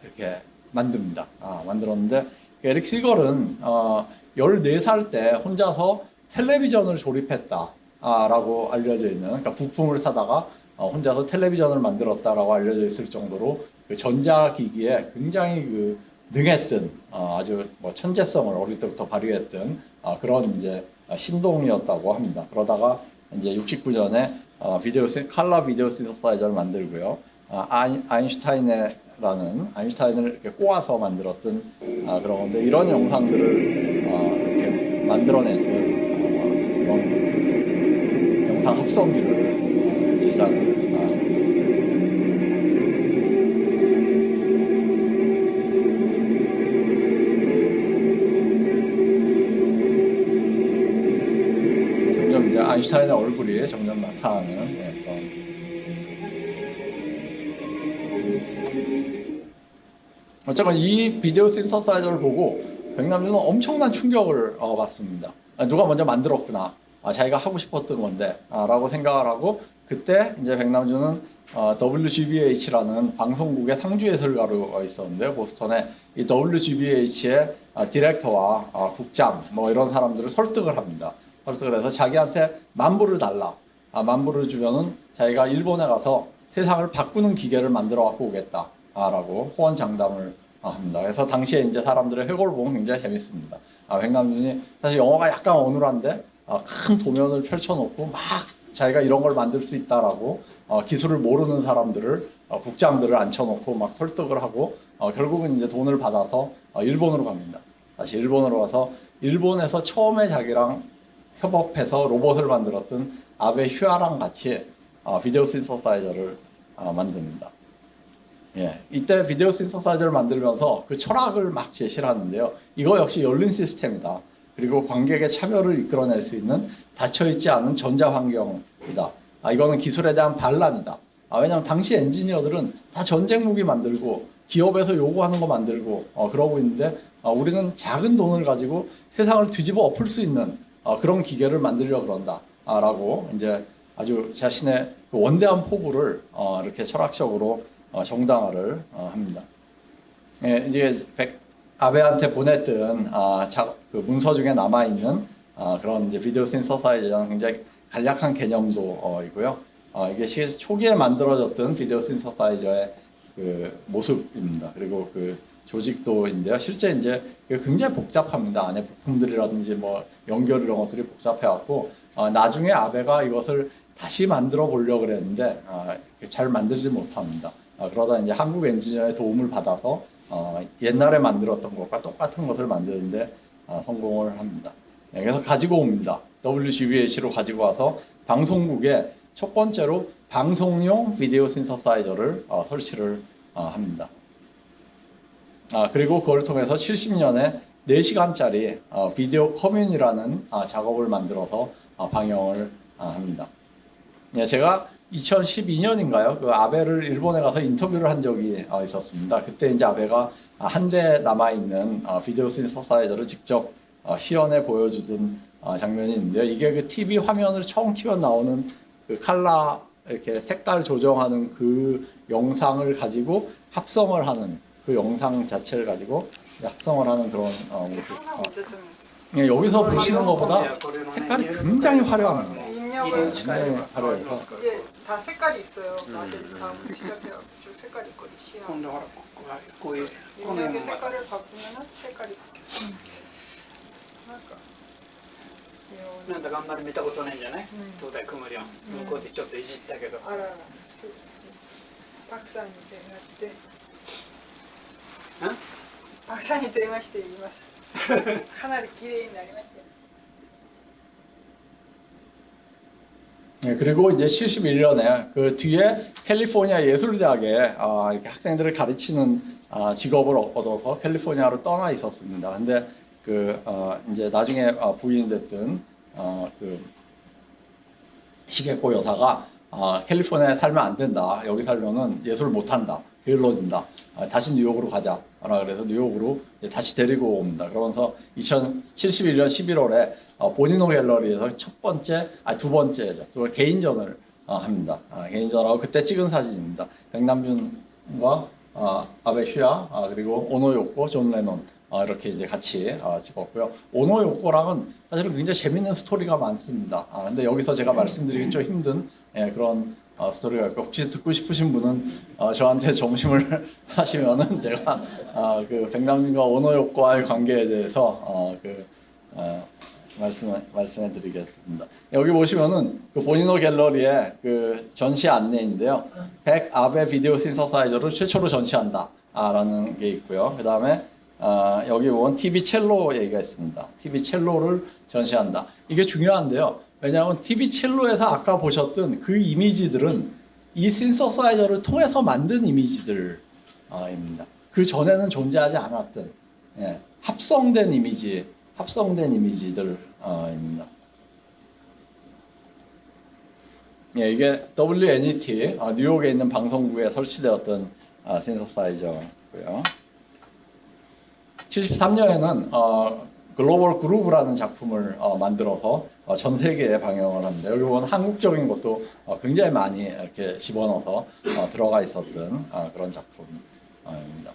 이렇게 만듭니다. 만들었는데 에릭 시걸은 14살 때 혼자서 텔레비전을 조립했다라고 알려져 있는, 그러니까 부품을 사다가 혼자서 텔레비전을 만들었다라고 알려져 있을 정도로 그 전자기기에 굉장히 능했던 아주 뭐 천재성을 어릴 때부터 발휘했던 그런 이제 신동이었다고 합니다. 그러다가 이제 69년에 컬러 비디오 신서사이저를 만들고요. 아인슈타인을 이렇게 꼬아서 만들었던 그런 건데 이런 영상들을 이렇게 만들어내는 그런 영상 합성기를 제작을 점점 이제 아인슈타인의 얼굴이 점점 나타나는 어쨌건 이 비디오 신서사이저를 보고 백남준은 엄청난 충격을 받습니다. 누가 먼저 만들었구나. 자기가 하고 싶었던 건데 라고 생각을 하고 그때 이제 백남준은 WGBH라는 방송국의 상주 예술가로 있었는데요. 보스턴에 이 WGBH의 디렉터와 국장 뭐 이런 사람들을 설득을 합니다. 설득을 해서 자기한테 $10,000을 달라. $10,000을 주면은 자기가 일본에 가서 세상을 바꾸는 기계를 만들어 갖고 오겠다라고 호언장담을 합니다. 그래서 당시에 이제 사람들의 회고를 보면 굉장히 재밌습니다. 백남준이 사실 영어가 약간 어눌한데 큰 도면을 펼쳐놓고 막 자기가 이런 걸 만들 수 있다라고 기술을 모르는 사람들을 국장들을 앉혀놓고 막 설득을 하고 결국은 이제 돈을 받아서 일본으로 갑니다. 다시 일본으로 가서 일본에서 처음에 자기랑 협업해서 로봇을 만들었던 아베 휴아랑 같이 비디오 신서사이저를 만듭니다. 예, 이때 비디오 신서사이저를 만들면서 그 철학을 막 제시를 하는데요. 이거 역시 열린 시스템이다. 그리고 관객의 참여를 이끌어낼 수 있는 닫혀있지 않은 전자 환경이다. 이거는 기술에 대한 반란이다. 왜냐하면 당시 엔지니어들은 다 전쟁 무기 만들고 기업에서 요구하는 거 만들고 그러고 있는데 우리는 작은 돈을 가지고 세상을 뒤집어 엎을 수 있는 그런 기계를 만들려고 그런다. 라고 이제 아주 자신의 그 원대한 포부를 이렇게 철학적으로 정당화를 합니다. 예, 이제 아베한테 보냈던 그 문서 중에 남아 있는 그런 이제 비디오 신서사이저는 굉장히 간략한 개념도이고요. 이게 초기에 만들어졌던 비디오 신서사이저의 그 모습입니다. 그리고 그 조직도인데요. 실제 이제 굉장히 복잡합니다. 안에 부품들이라든지 뭐 연결 이런 것들이 복잡해갖고 나중에 아베가 이것을 다시 만들어 보려고 그랬는데 잘 만들지 못합니다. 그러다 이제 한국 엔지니어의 도움을 받아서 옛날에 만들었던 것과 똑같은 것을 만드는데 성공을 합니다. 네, 그래서 가지고 옵니다. WGBH로 가지고 와서 방송국에 첫 번째로 방송용 비디오 신서사이저를 설치를 합니다. 그리고 그걸 통해서 70년에 4시간짜리 비디오 커뮤니라는 작업을 만들어서 방영을 합니다. 네, 제가 2012년인가요? 그 아베를 일본에 가서 인터뷰를 한 적이 있었습니다. 그때 이제 아베가 한 대 남아있는 비디오 신서사이저를 직접 시연해 보여주던 장면이 있는데요. 이게 그 TV 화면을 처음 키면 나오는 그 컬러 이렇게 색깔 조정하는 그 영상을 가지고 합성을 하는 그 영상 자체를 가지고 합성을 하는 그런 모습. 예, 여기서 보시는 것보다 색깔이 굉장히 화려합니다. 굉장히 화려해서. 이게 다 색깔이 있어요. 다들 다 시작해요. 저 색깔 있거든요. 시야. 今度ほらこういうこの 입력의 辺も 색깔을 바꾸면 색깔이 바뀌어. 뭔가 なんだかあんまり見たことないんじゃない、ん東大曇りを向こうでちょっといじったけど、 알아. 박사님 대마시대. ん 박사님 대마시대 이마스. かなり綺麗になりました。 네, 그리고 이제 71년에 그 뒤에 캘리포니아 예술대학에 이렇게 학생들을 가르치는 직업을 얻어서 캘리포니아로 떠나 있었습니다. 근데 그 이제 나중에 부인됐던 그 시게코 여사가 캘리포니아에 살면 안 된다. 여기 살면은 예술 못 한다. 게을러진다. 다시 뉴욕으로 가자. 그래서 뉴욕으로 다시 데리고 옵니다. 그러면서 2071년 11월에 보니노 갤러리에서 두 번째죠. 또 개인전을 합니다. 개인전하고 그때 찍은 사진입니다. 백남준과 아베 휴야 그리고 오노요코, 존 레논 이렇게 이제 같이 찍었고요. 오노요코랑은 사실은 굉장히 재밌는 스토리가 많습니다. 근데 여기서 제가 말씀드리기 좀 힘든 그런 스토리가 있고 혹시 듣고 싶으신 분은 저한테 점심을 하시면은 제가 그 백남준과 오노요코와의 관계에 대해서 말씀해 드리겠습니다. 여기 보시면은 그 보니노 갤러리의 그 전시 안내인데요. 100 아베 비디오 신서사이저를 최초로 전시한다. 라는 게 있고요. 그 다음에 여기 보면 TV 첼로 얘기가 있습니다. TV 첼로를 전시한다. 이게 중요한데요. 왜냐하면 TV 첼로에서 아까 보셨던 그 이미지들은 이 신서사이저를 통해서 만든 이미지들입니다. 그 전에는 존재하지 않았던 합성된 이미지들입니다. 이게 WNET 뉴욕에 있는 방송국에 설치되었던 신서사이저고요. 73년에는 글로벌 그루브라는 작품을 만들어서 전 세계에 방영을 합니다. 여기 보면 한국적인 것도 굉장히 많이 이렇게 집어넣어서 들어가 있었던 그런 작품입니다.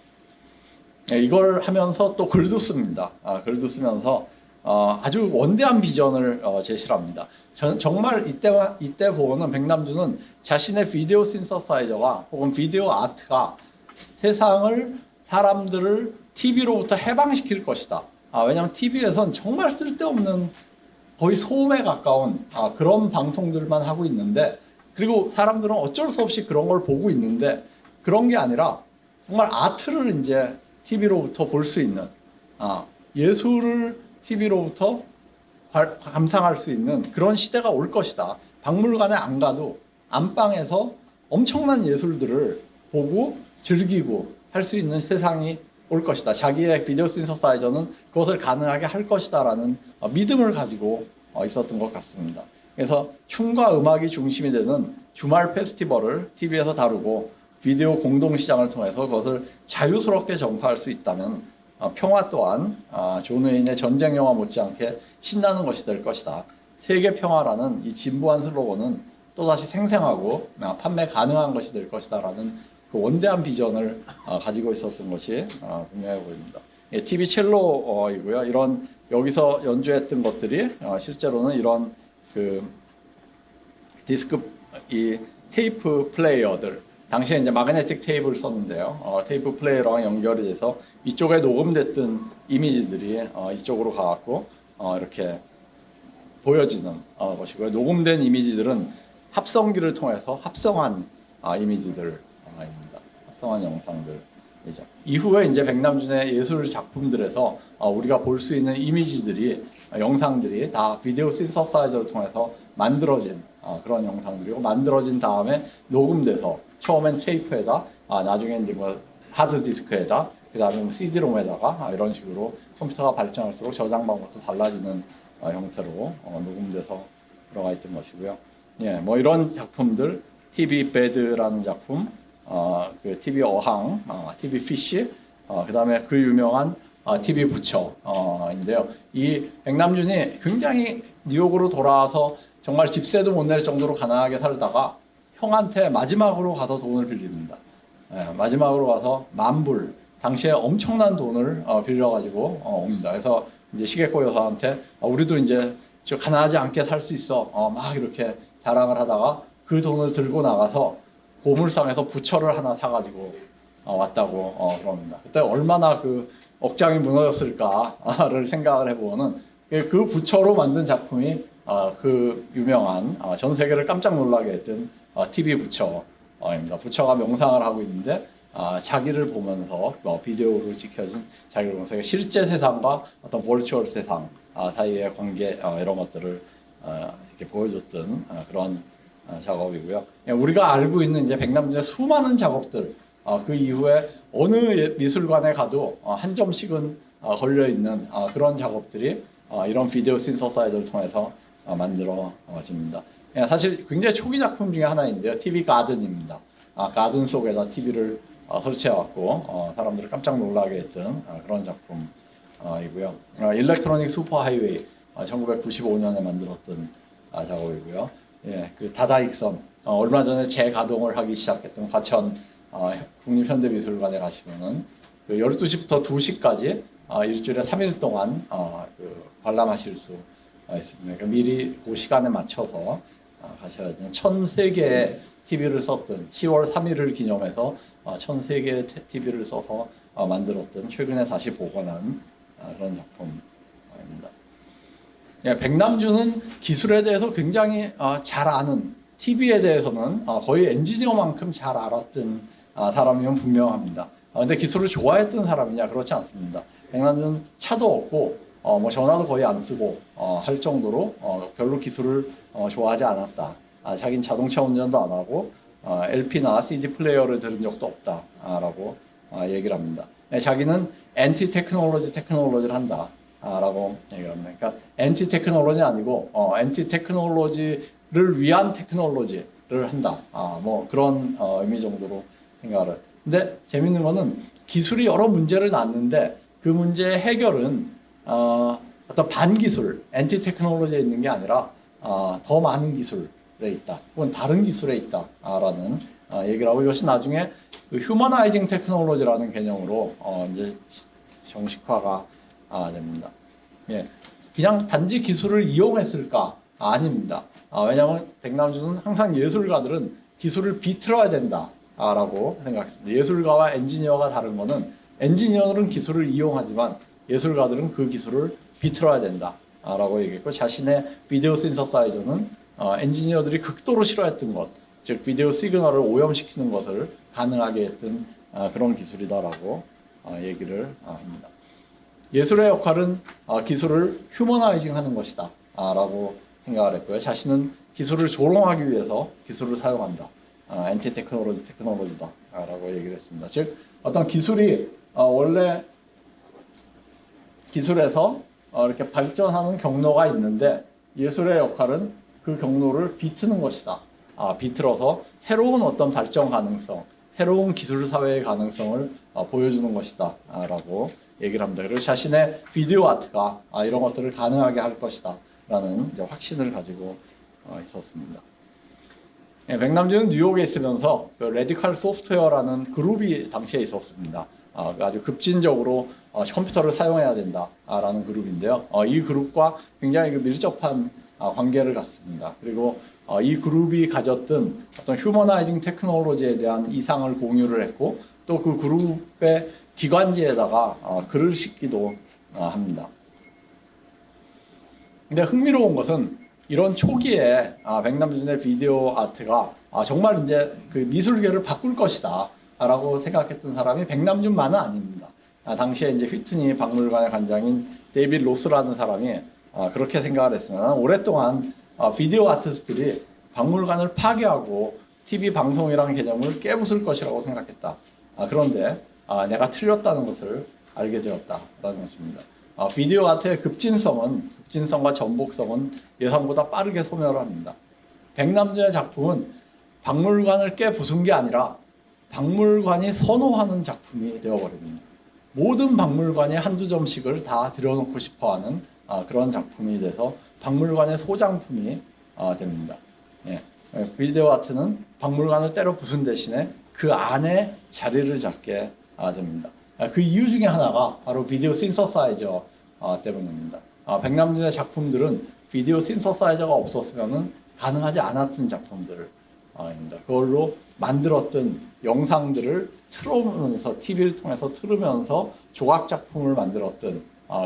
이걸 하면서 또 글도 씁니다. 글도 쓰면서 아주 원대한 비전을 제시를 합니다. 정말 이때 보고는 백남준은 자신의 비디오 신서사이저가 혹은 비디오 아트가 세상을 사람들을 TV로부터 해방시킬 것이다. 왜냐하면 TV에선 정말 쓸데없는 거의 소음에 가까운 그런 방송들만 하고 있는데, 그리고 사람들은 어쩔 수 없이 그런 걸 보고 있는데, 그런 게 아니라 정말 아트를 이제 TV로부터 볼 수 있는, 예술을 TV로부터 감상할 수 있는 그런 시대가 올 것이다. 박물관에 안 가도 안방에서 엄청난 예술들을 보고 즐기고 할 수 있는 세상이 올 것이다. 자기의 비디오 신서사이저는 그것을 가능하게 할 것이다 라는 믿음을 가지고 있었던 것 같습니다. 그래서 춤과 음악이 중심이 되는 주말 페스티벌을 TV에서 다루고 비디오 공동시장을 통해서 그것을 자유스럽게 전파할 수 있다면 평화 또한 존 웨인의 전쟁 영화 못지않게 신나는 것이 될 것이다. 세계 평화라는 이 진부한 슬로건은 또다시 생생하고 판매 가능한 것이 될 것이다 라는 그 원대한 비전을 가지고 있었던 것이 분명해 보입니다. TV 첼로이고요. 이런 여기서 연주했던 것들이 실제로는 이런 그 디스크 이 테이프 플레이어들, 당시에 이제 마그네틱 테이프를 썼는데요. 테이프 플레이어랑 연결이 돼서 이쪽에 녹음됐던 이미지들이 이쪽으로 가갖고 이렇게 보여지는 것이고요. 녹음된 이미지들은 합성기를 통해서 합성한 이미지들입니다. 합성한 영상들이죠. 이후에 이제 백남준의 예술 작품들에서 우리가 볼 수 있는 이미지들이, 영상들이 다 비디오 신서사이저를 통해서 만들어진 그런 영상들이고, 만들어진 다음에 녹음돼서 처음엔 테이프에다, 나중엔 이제 뭐 하드디스크에다, 그 다음에 CD롬에다가 이런 식으로 컴퓨터가 발전할수록 저장 방법도 달라지는 형태로 녹음돼서 들어가 있던 것이고요. 예, 뭐 이런 작품들, TV 배드라는 작품, 그 TV 어항, TV 피쉬, 그 다음에 그 유명한 TV 부처인데요. 이 백남준이 굉장히 뉴욕으로 돌아와서 정말 집세도 못 낼 정도로 가난하게 살다가 형한테 마지막으로 가서 돈을 빌립니다. 예, 마지막으로 가서 $10,000, 당시에 엄청난 돈을 빌려가지고 옵니다. 그래서 이제 시계코 여사한테 우리도 이제 저 가난하지 않게 살 수 있어, 막 이렇게 자랑을 하다가 그 돈을 들고 나가서 고물상에서 부처를 하나 사가지고 왔다고 그럽니다. 그때 얼마나 그 억장이 무너졌을까를 생각을 해보면은 그 부처로 만든 작품이 그 유명한 전 세계를 깜짝 놀라게 했던 TV 부처입니다. 부처가 명상을 하고 있는데 자기를 보면서 비디오로 찍혀진 자기를 보면서 실제 세상과 어떤 버추얼 세상 사이의 관계 이런 것들을 이렇게 보여줬던 그런 작업이고요. 우리가 알고 있는 이제 백남준의 수많은 작업들, 그 이후에 어느 미술관에 가도 한 점씩은 걸려 있는 그런 작업들이 이런 비디오 신서사이저를 통해서 만들어집니다. 사실 굉장히 초기 작품 중에 하나인데요. TV 가든입니다. 가든 속에다 TV를 설치해갖고 사람들을 깜짝 놀라게 했던 그런 작품이고요. 일렉트로닉 슈퍼 하이웨이 1995년에 만들었던 작업이고요. 예, 그 다다익선, 얼마 전에 재가동을 하기 시작했던 과천 국립현대미술관에 가시면은 그 12시부터 2시까지 일주일에 3일 동안 그 관람하실 수 있습니다. 그러니까 미리 그 시간에 맞춰서 가셔야 돼요. 1,003개의 TV를 썼던 10월 3일을 기념해서 1,003개의 TV를 써서 만들었던, 최근에 다시 복원한 그런 작품입니다. 예, 백남준은 기술에 대해서 굉장히 잘 아는, TV에 대해서는 거의 엔지니어만큼 잘 알았던 사람이면 분명합니다. 근데 기술을 좋아했던 사람이냐? 그렇지 않습니다. 백남준은 차도 없고 뭐 전화도 거의 안 쓰고 할 정도로 별로 기술을 좋아하지 않았다. 자기는 자동차 운전도 안 하고 LP나 CD 플레이어를 들은 적도 없다라고 얘기를 합니다. 자기는 엔티 테크놀로지를 한다. 라고 얘기를 합니다. 그러니까 엔티 테크놀로지 아니고 엔티 테크놀로지를 위한 테크놀로지를 한다. 뭐 그런 의미 정도로 생각을. 근데 재밌는 거는 기술이 여러 문제를 낳는데 그 문제의 해결은 어떤 반기술, 엔티 테크놀로지에 있는 게 아니라 더 많은 기술에 있다, 혹은 다른 기술에 있다라는 얘기를 하고, 이것이 나중에 그 휴머나이징 테크놀로지라는 개념으로 이제 정식화가 됩니다. 예, 그냥 단지 기술을 이용했을까? 아닙니다. 왜냐하면 백남준은 항상 예술가들은 기술을 비틀어야 된다라고 생각했습니다. 예술가와 엔지니어가 다른 거는 엔지니어는 기술을 이용하지만 예술가들은 그 기술을 비틀어야 된다라고 얘기했고, 자신의 비디오 신서사이저는 엔지니어들이 극도로 싫어했던 것, 즉 비디오 시그널을 오염시키는 것을 가능하게 했던 그런 기술이다라고 얘기를 합니다. 예술의 역할은 기술을 휴머나이징하는 것이다 라고 생각을 했고요. 자신은 기술을 조롱하기 위해서 기술을 사용한다, 엔티 테크놀로지다 라고 얘기를 했습니다. 즉 어떤 기술이 원래 기술에서 이렇게 발전하는 경로가 있는데, 예술의 역할은 그 경로를 비트는 것이다. 비틀어서 새로운 어떤 발전 가능성, 새로운 기술 사회의 가능성을 보여주는 것이다 라고 얘기를 합니다. 그리고 자신의 비디오 아트가 이런 것들을 가능하게 할 것이다 라는 이제 확신을 가지고 있었습니다. 예, 백남준은 뉴욕에 있으면서 그 레디컬 소프트웨어라는 그룹이 당시에 있었습니다. 아주 급진적으로 컴퓨터를 사용해야 된다라는 그룹인데요. 이 그룹과 굉장히 밀접한 관계를 갖습니다. 그리고 이 그룹이 가졌던 어떤 휴머나이징 테크놀로지에 대한 이상을 공유를 했고, 또 그 그룹의 기관지에다가 글을 싣기도 합니다. 근데 흥미로운 것은 이런 초기에 백남준의 비디오 아트가 정말 이제 그 미술계를 바꿀 것이다 라고 생각했던 사람이 백남준만은 아닙니다. 당시에 이제 휘트니 박물관의 관장인 데이빗 로스라는 사람이 그렇게 생각을 했으나, 오랫동안 비디오 아티스트들이 박물관을 파괴하고 TV 방송이라는 개념을 깨부술 것이라고 생각했다. 그런데 내가 틀렸다는 것을 알게 되었다라는 것입니다. 비디오 아트의 급진성과 전복성은 예상보다 빠르게 소멸합니다. 백남준의 작품은 박물관을 깨부순 게 아니라 박물관이 선호하는 작품이 되어버립니다. 모든 박물관이 한두 점씩을 다 들여놓고 싶어하는 그런 작품이 돼서 박물관의 소장품이 됩니다. 예. 비디오 아트는 박물관을 때려 부순 대신에 그 안에 자리를 잡게 됩니다. 그 이유 중에 하나가 바로 비디오 신서사이저 때문입니다. 백남준의 작품들은 비디오 신서사이저가 없었으면 가능하지 않았던 작품들입니다. 그걸로 만들었던 영상들을 틀어면서, TV를 통해서 틀으면서 조각 작품을 만들었던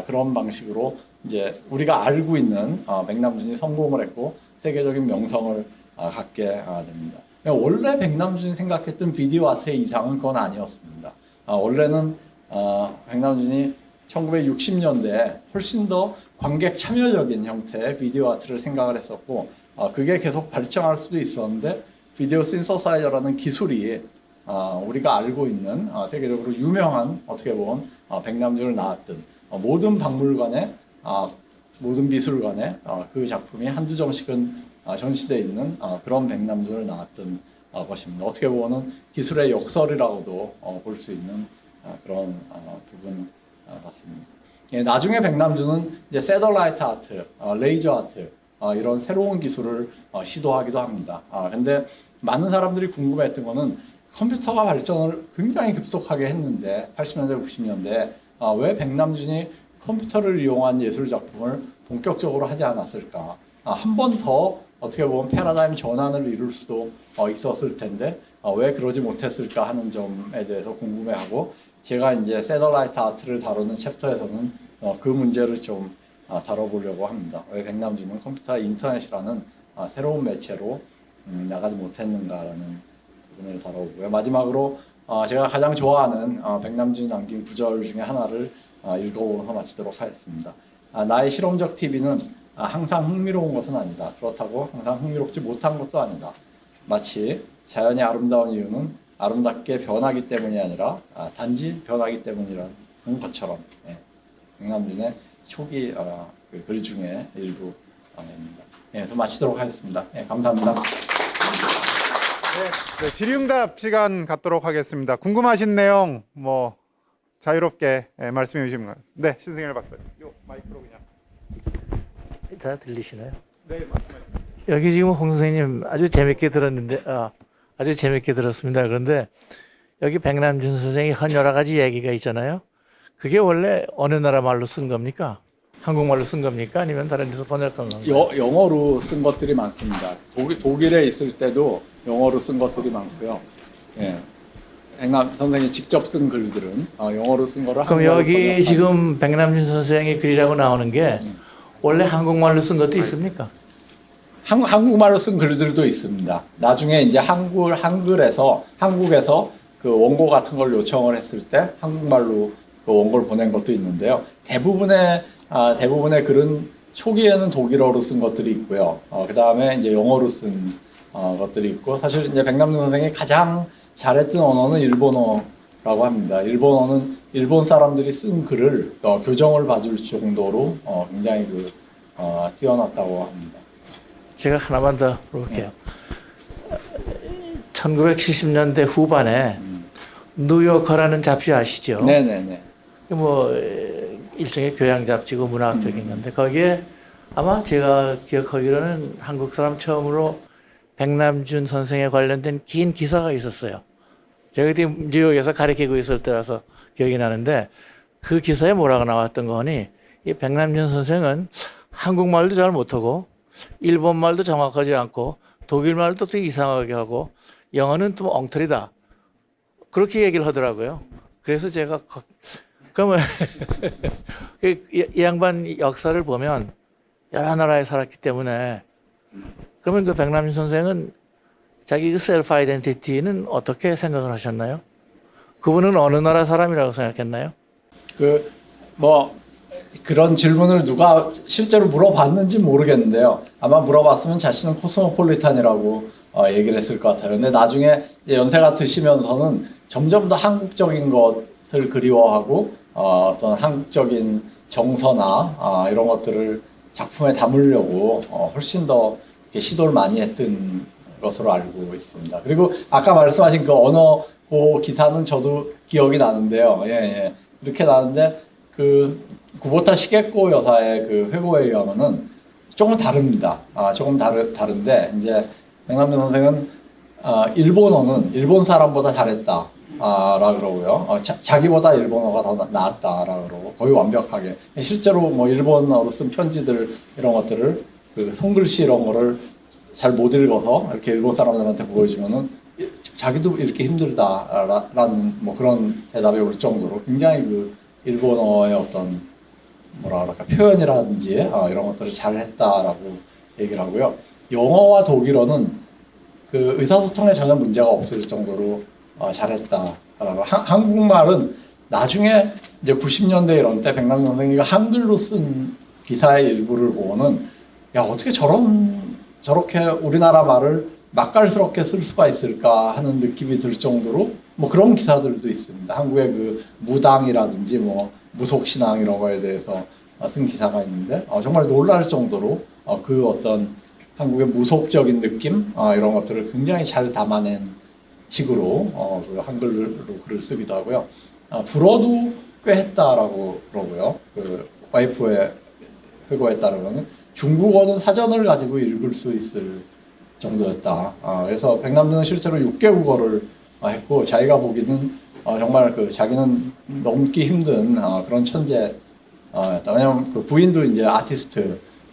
그런 방식으로 이제 우리가 알고 있는 백남준이 성공을 했고 세계적인 명성을 갖게 됩니다. 원래 백남준이 생각했던 비디오 아트의 이상은 그건 아니었습니다. 원래는 백남준이 1960년대에 훨씬 더 관객 참여적인 형태의 비디오 아트를 생각을 했었고, 그게 계속 발전할 수도 있었는데, 비디오 신서사이저라는 기술이 우리가 알고 있는 세계적으로 유명한, 어떻게 보면 백남준을 낳았던 모든 박물관에, 모든 미술관에 그 작품이 한두 점씩은 전시되어 있는 그런 백남준을 낳았던 것입니다. 어떻게 보면 기술의 역설이라고도 볼 수 있는 그런 부분 같습니다. 예, 나중에 백남준은 이제 새들라이트 아트, 레이저 아트 이런 새로운 기술을 시도하기도 합니다. 근데 많은 사람들이 궁금해했던 거는 컴퓨터가 발전을 굉장히 급속하게 했는데 80년대, 90년대 왜 백남준이 컴퓨터를 이용한 예술 작품을 본격적으로 하지 않았을까? 한 번 더 어떻게 보면 패러다임 전환을 이룰 수도 있었을 텐데 왜 그러지 못했을까 하는 점에 대해서 궁금해하고, 제가 이제 새들라이트 아트를 다루는 챕터에서는 그 문제를 좀 다뤄보려고 합니다. 왜 백남준은 컴퓨터와 인터넷이라는 새로운 매체로 나가지 못했는가라는 부분을 다뤄보고요. 마지막으로 제가 가장 좋아하는 백남준이 남긴 구절 중에 하나를 읽어보면서 마치도록 하겠습니다. 나의 실험적 TV는 항상 흥미로운 것은 아니다. 그렇다고 항상 흥미롭지 못한 것도 아니다. 마치 자연이 아름다운 이유는 아름답게 변하기 때문이 아니라 단지 변하기 때문이라는 것처럼, 백남준의 초기 그 글 중에 일부입니다. 그래서 마치도록 하겠습니다. 감사합니다. 네, 질의응답 시간 갖도록 하겠습니다. 궁금하신 내용 자유롭게 말씀해 주시면. 네, 신승열 박사님. 요 마이크로 그냥. 다 들리시나요? 네, 맞습니다. 여기 지금 홍 선생님 아주 재밌게 들었는데, 아주 재밌게 들었습니다. 그런데 여기 백남준 선생이 한 여러 가지 얘기가 있잖아요. 그게 원래 어느 나라 말로 쓴 겁니까? 한국말로 쓴 겁니까? 아니면 다른 데서 번역한 건가요? 영어로 쓴 것들이 많습니다. 독일에 있을 때도 영어로 쓴 것들이 많고요. 예. 백남 선생이 직접 쓴 글들은 영어로 쓴 거를 그럼 한국말로 여기 번역한 지금 백남준 선생의 글이라고 나오는 게 원래 한국말로 쓴 것도 있습니까? 한국말로 쓴 글들도 있습니다. 나중에 이제 한국에서 그 원고 같은 걸 요청을 했을 때 한국말로 그 원고를 보낸 것도 있는데요. 대부분의 글은 초기에는 독일어로 쓴 것들이 있고요. 그 다음에 이제 영어로 쓴 것들이 있고, 사실 이제 백남준 선생이 가장 잘했던 언어는 일본어라고 합니다. 일본어는 일본 사람들이 쓴 글을 교정을 봐줄 정도로 굉장히 뛰어났다고 합니다. 제가 하나만 더 물어볼게요. 1970년대 후반에 뉴요커라는 잡지 아시죠? 네네네. 뭐 일종의 교양 잡지고 문학적인 건데 거기에 아마 제가 기억하기로는 한국 사람 처음으로 백남준 선생에 관련된 긴 기사가 있었어요. 제가 그때 뉴욕에서 가르치고 있을 때라서 기억이 나는데 그 기사에 뭐라고 나왔던 거니 이 백남준 선생은 한국말도 잘 못하고 일본말도 정확하지 않고 독일말도 되게 이상하게 하고 영어는 또 엉터리다. 그렇게 얘기를 하더라고요. 그래서 제가 그러면 이 양반 역사를 보면 여러 나라에 살았기 때문에 그러면 그 백남준 선생은 자기 그 셀프 아이덴티티는 어떻게 생각을 하셨나요? 그분은 어느 나라 사람이라고 생각했나요? 그런 질문을 누가 실제로 물어봤는지 모르겠는데요. 아마 물어봤으면 자신은 코스모폴리탄이라고 얘기를 했을 것 같아요. 근데 나중에 연세가 드시면서는 점점 더 한국적인 것을 그리워하고 어떤 한국적인 정서나 이런 것들을 작품에 담으려고 훨씬 더 시도를 많이 했던 것으로 알고 있습니다. 그리고 아까 말씀하신 그 언어고 기사는 저도 기억이 나는데요. 예. 이렇게 나는데 그 구보타 시게코 여사의 그 회고에 의하면은 조금 다릅니다. 조금 다른데 이제 백남준 선생은 일본어는 일본 사람보다 잘했다. 라 그러고요. 자기보다 일본어가 더 나았다라 그러고 거의 완벽하게 실제로 뭐 일본어로 쓴 편지들 이런 것들을 그 손글씨 이런 거를 잘 못 읽어서 이렇게 일본 사람들한테 보여주면은 자기도 이렇게 힘들다라는 뭐 그런 대답이 올 정도로 굉장히 그 일본어의 어떤 뭐라 그럴까 표현이라든지 이런 것들을 잘 했다라고 얘기를 하고요. 영어와 독일어는 그 의사소통에 전혀 문제가 없을 정도로 잘했다라고. 한국말은 나중에 이제 90년대 이런 때 백남준 선생님이 한글로 쓴 기사의 일부를 보고는 야 어떻게 저렇게 우리나라 말을 맛깔스럽게 쓸 수가 있을까 하는 느낌이 들 정도로 뭐 그런 기사들도 있습니다. 한국의 그 무당이라든지 뭐 무속신앙 이런 거에 대해서 쓴 기사가 있는데 정말 놀랄 정도로 그 어떤 한국의 무속적인 느낌 이런 것들을 굉장히 잘 담아낸 식으로 그 한글로 글을 쓰기도 하고요. 불어도 꽤 했다라고 그러고요. 그 와이프의 회고에 따르면 중국어는 사전을 가지고 읽을 수 있을 정도였다. 그래서 백남준은 실제로 6개 국어를 했고 자기가 보기는 정말 그 자기는 넘기 힘든 그런 천재였다. 왜냐하면 그 부인도 이제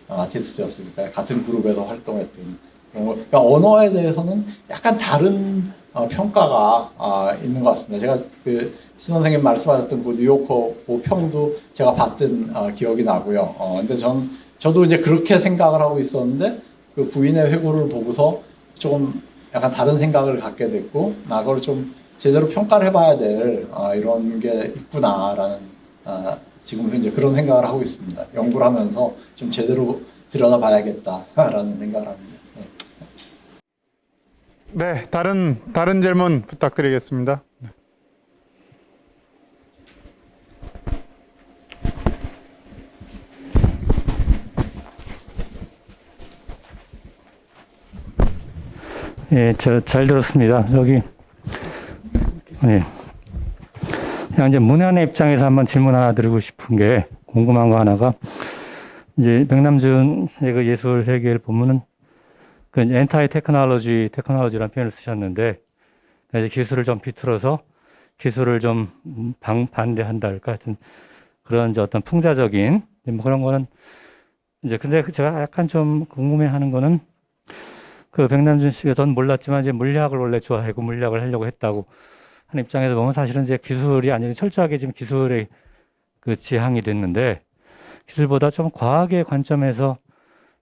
아티스트였으니까 같은 그룹에서 활동했던 그런 거. 그러니까 언어에 대해서는 약간 다른 평가가 있는 것 같습니다. 제가 그 신 선생님 말씀하셨던 그 뉴요커 그 평도 제가 봤던 기억이 나고요. 근데 저도 이제 그렇게 생각을 하고 있었는데 그 부인의 회고를 보고서 조금 약간 다른 생각을 갖게 됐고, 그걸 좀 제대로 평가를 해봐야 될 이런 게 있구나라는 지금 이제 그런 생각을 하고 있습니다. 연구를 하면서 좀 제대로 들여다봐야겠다라는 생각을 합니다. 네, 다른 질문 부탁드리겠습니다. 예, 저 잘 들었습니다. 여기, 예. 그냥 이제 문현의 입장에서 한번 질문 하나 드리고 싶은 게 궁금한 거 하나가 이제 백남준 씨의 그 예술 세계를 보면은 그 엔타이 테크놀로지라는 표현을 쓰셨는데 이제 기술을 좀 비틀어서 기술을 좀 반대한다 할까 하여튼 그런 이제 어떤 풍자적인 뭐 그런 거는 이제 근데 제가 약간 좀 궁금해하는 거는 그 백남준 씨가 전 몰랐지만 이제 물리학을 원래 좋아하고 물리학을 하려고 했다고 하는 입장에서 보면 사실은 이제 기술이 아니라 철저하게 지금 기술의 그 지향이 됐는데 기술보다 좀 과학의 관점에서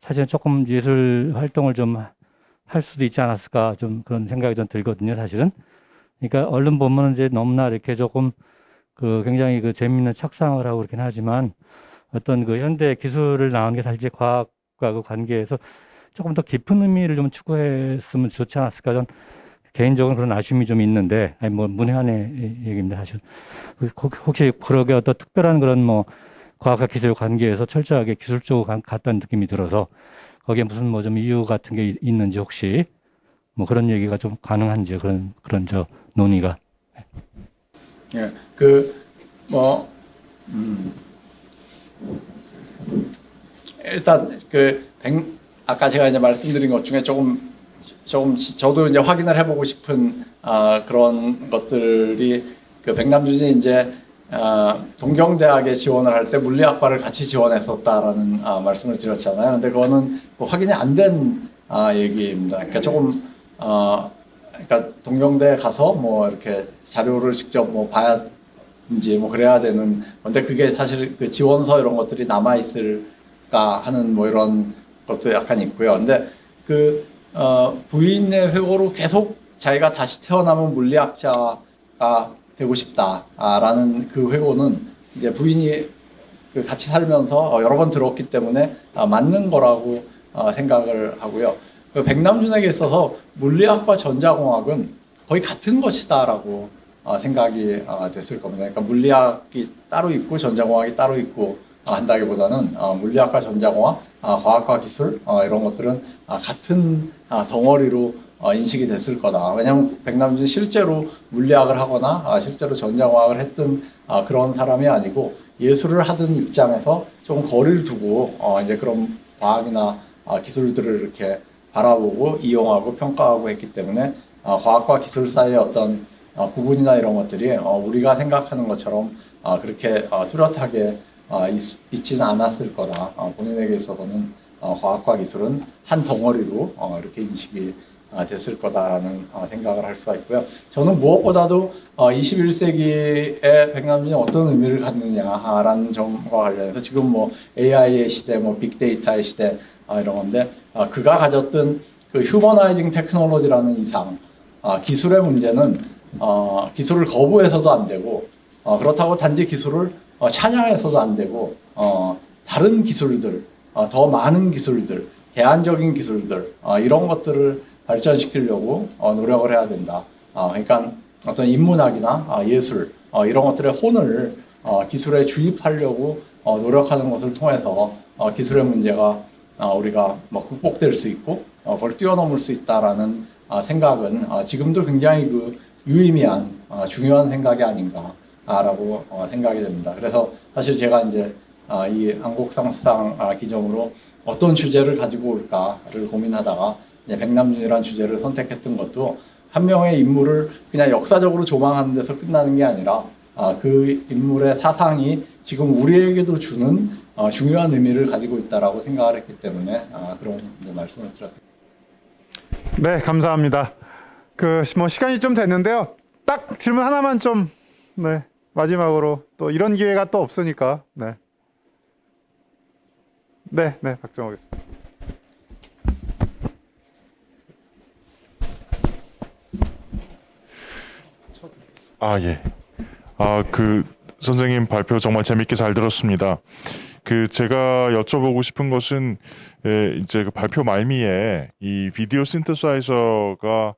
사실은 조금 예술 활동을 좀 할 수도 있지 않았을까 좀 그런 생각이 좀 들거든요, 사실은. 그러니까 얼른 보면 이제 너무나 이렇게 조금 그 굉장히 그 재미있는 착상을 하고 그렇긴 하지만 어떤 그 현대 기술을 나오는 게 사실 과학과 그 관계에서 조금 더 깊은 의미를 좀 추구했으면 좋지 않았을까 전 개인적으로 그런 아쉬움이 좀 있는데 아니 뭐 문외한의 얘기입니다, 사실. 혹시 그러게 어떤 특별한 그런 뭐 과학과 기술 관계에서 철저하게 기술적으로 갔다는 느낌이 들어서 거기에 무슨 뭐 좀 이유 같은 게 있는지 혹시 뭐 그런 얘기가 좀 가능한지 그런 저 논의가. 예, 그 뭐 일단 아까 제가 이제 말씀드린 것 중에 조금 저도 이제 확인을 해보고 싶은 그런 것들이 그 백남준이 이제 동경대학에 지원을 할 때 물리학과를 같이 지원했었다라는 말씀을 드렸잖아요. 근데 그거는 뭐 확인이 안 된 얘기입니다. 그러니까 조금 그러니까 동경대에 가서 뭐 이렇게 자료를 직접 뭐 봐야지 뭐 그래야 되는 건데 그게 사실 그 지원서 이런 것들이 남아 있을까 하는 뭐 이런 것도 약간 있고요. 근데 그 부인의 회고로 계속 자기가 다시 태어나면 물리학자가 되고 싶다라는 그 회고는 이제 부인이 그 같이 살면서 여러 번 들었기 때문에 맞는 거라고 생각을 하고요. 그 백남준에게 있어서 물리학과 전자공학은 거의 같은 것이다라고 생각이 됐을 겁니다. 그러니까 물리학이 따로 있고 전자공학이 따로 있고 한다기보다는 물리학과 전자공학, 과학과 기술 이런 것들은 같은 덩어리로 인식이 됐을 거다. 왜냐하면 백남준 실제로 물리학을 하거나 실제로 전자공학을 했던 그런 사람이 아니고 예술을 하던 입장에서 조금 거리를 두고 이제 그런 과학이나 기술들을 이렇게 바라보고 이용하고 평가하고 했기 때문에 과학과 기술 사이의 어떤 구분이나 이런 것들이 우리가 생각하는 것처럼 그렇게 뚜렷하게 있지는 않았을 거다. 본인에게 있어서는 과학과 기술은 한 덩어리로 이렇게 인식이 됐을 거다라는 생각을 할 수가 있고요. 저는 무엇보다도 21세기에 백남준이 어떤 의미를 갖느냐라는 점과 관련해서 지금 뭐 AI의 시대, 뭐 빅데이터의 시대 이런 건데 그가 가졌던 그 휴머나이징 테크놀로지라는 이상 기술의 문제는 기술을 거부해서도 안 되고 그렇다고 단지 기술을 찬양해서도 안 되고 다른 기술들, 더 많은 기술들, 대안적인 기술들 이런 것들을 발전시키려고 노력을 해야 된다. 그러니까 어떤 인문학이나 예술 이런 것들의 혼을 기술에 주입하려고 노력하는 것을 통해서 기술의 문제가 우리가 뭐 극복될 수 있고 그걸 뛰어넘을 수 있다라는 생각은 지금도 굉장히 그 유의미한 중요한 생각이 아닌가라고 생각이 됩니다. 그래서 사실 제가 이제 이 한국상 수상 기점으로 어떤 주제를 가지고 올까를 고민하다가 백남준이라는 주제를 선택했던 것도 한 명의 인물을 그냥 역사적으로 조망하는 데서 끝나는 게 아니라 그 인물의 사상이 지금 우리에게도 주는 중요한 의미를 가지고 있다라고 생각을 했기 때문에 그런 말씀을 드렸습니다. 네, 감사합니다. 그 뭐 시간이 좀 됐는데요. 딱 질문 하나만 좀 마지막으로 또 이런 기회가 또 없으니까 네, 박정호 교수님. 예. 그 선생님 발표 정말 재밌게 잘 들었습니다. 그 제가 여쭤보고 싶은 것은 이제 그 발표 말미에 이 비디오 신테사이저가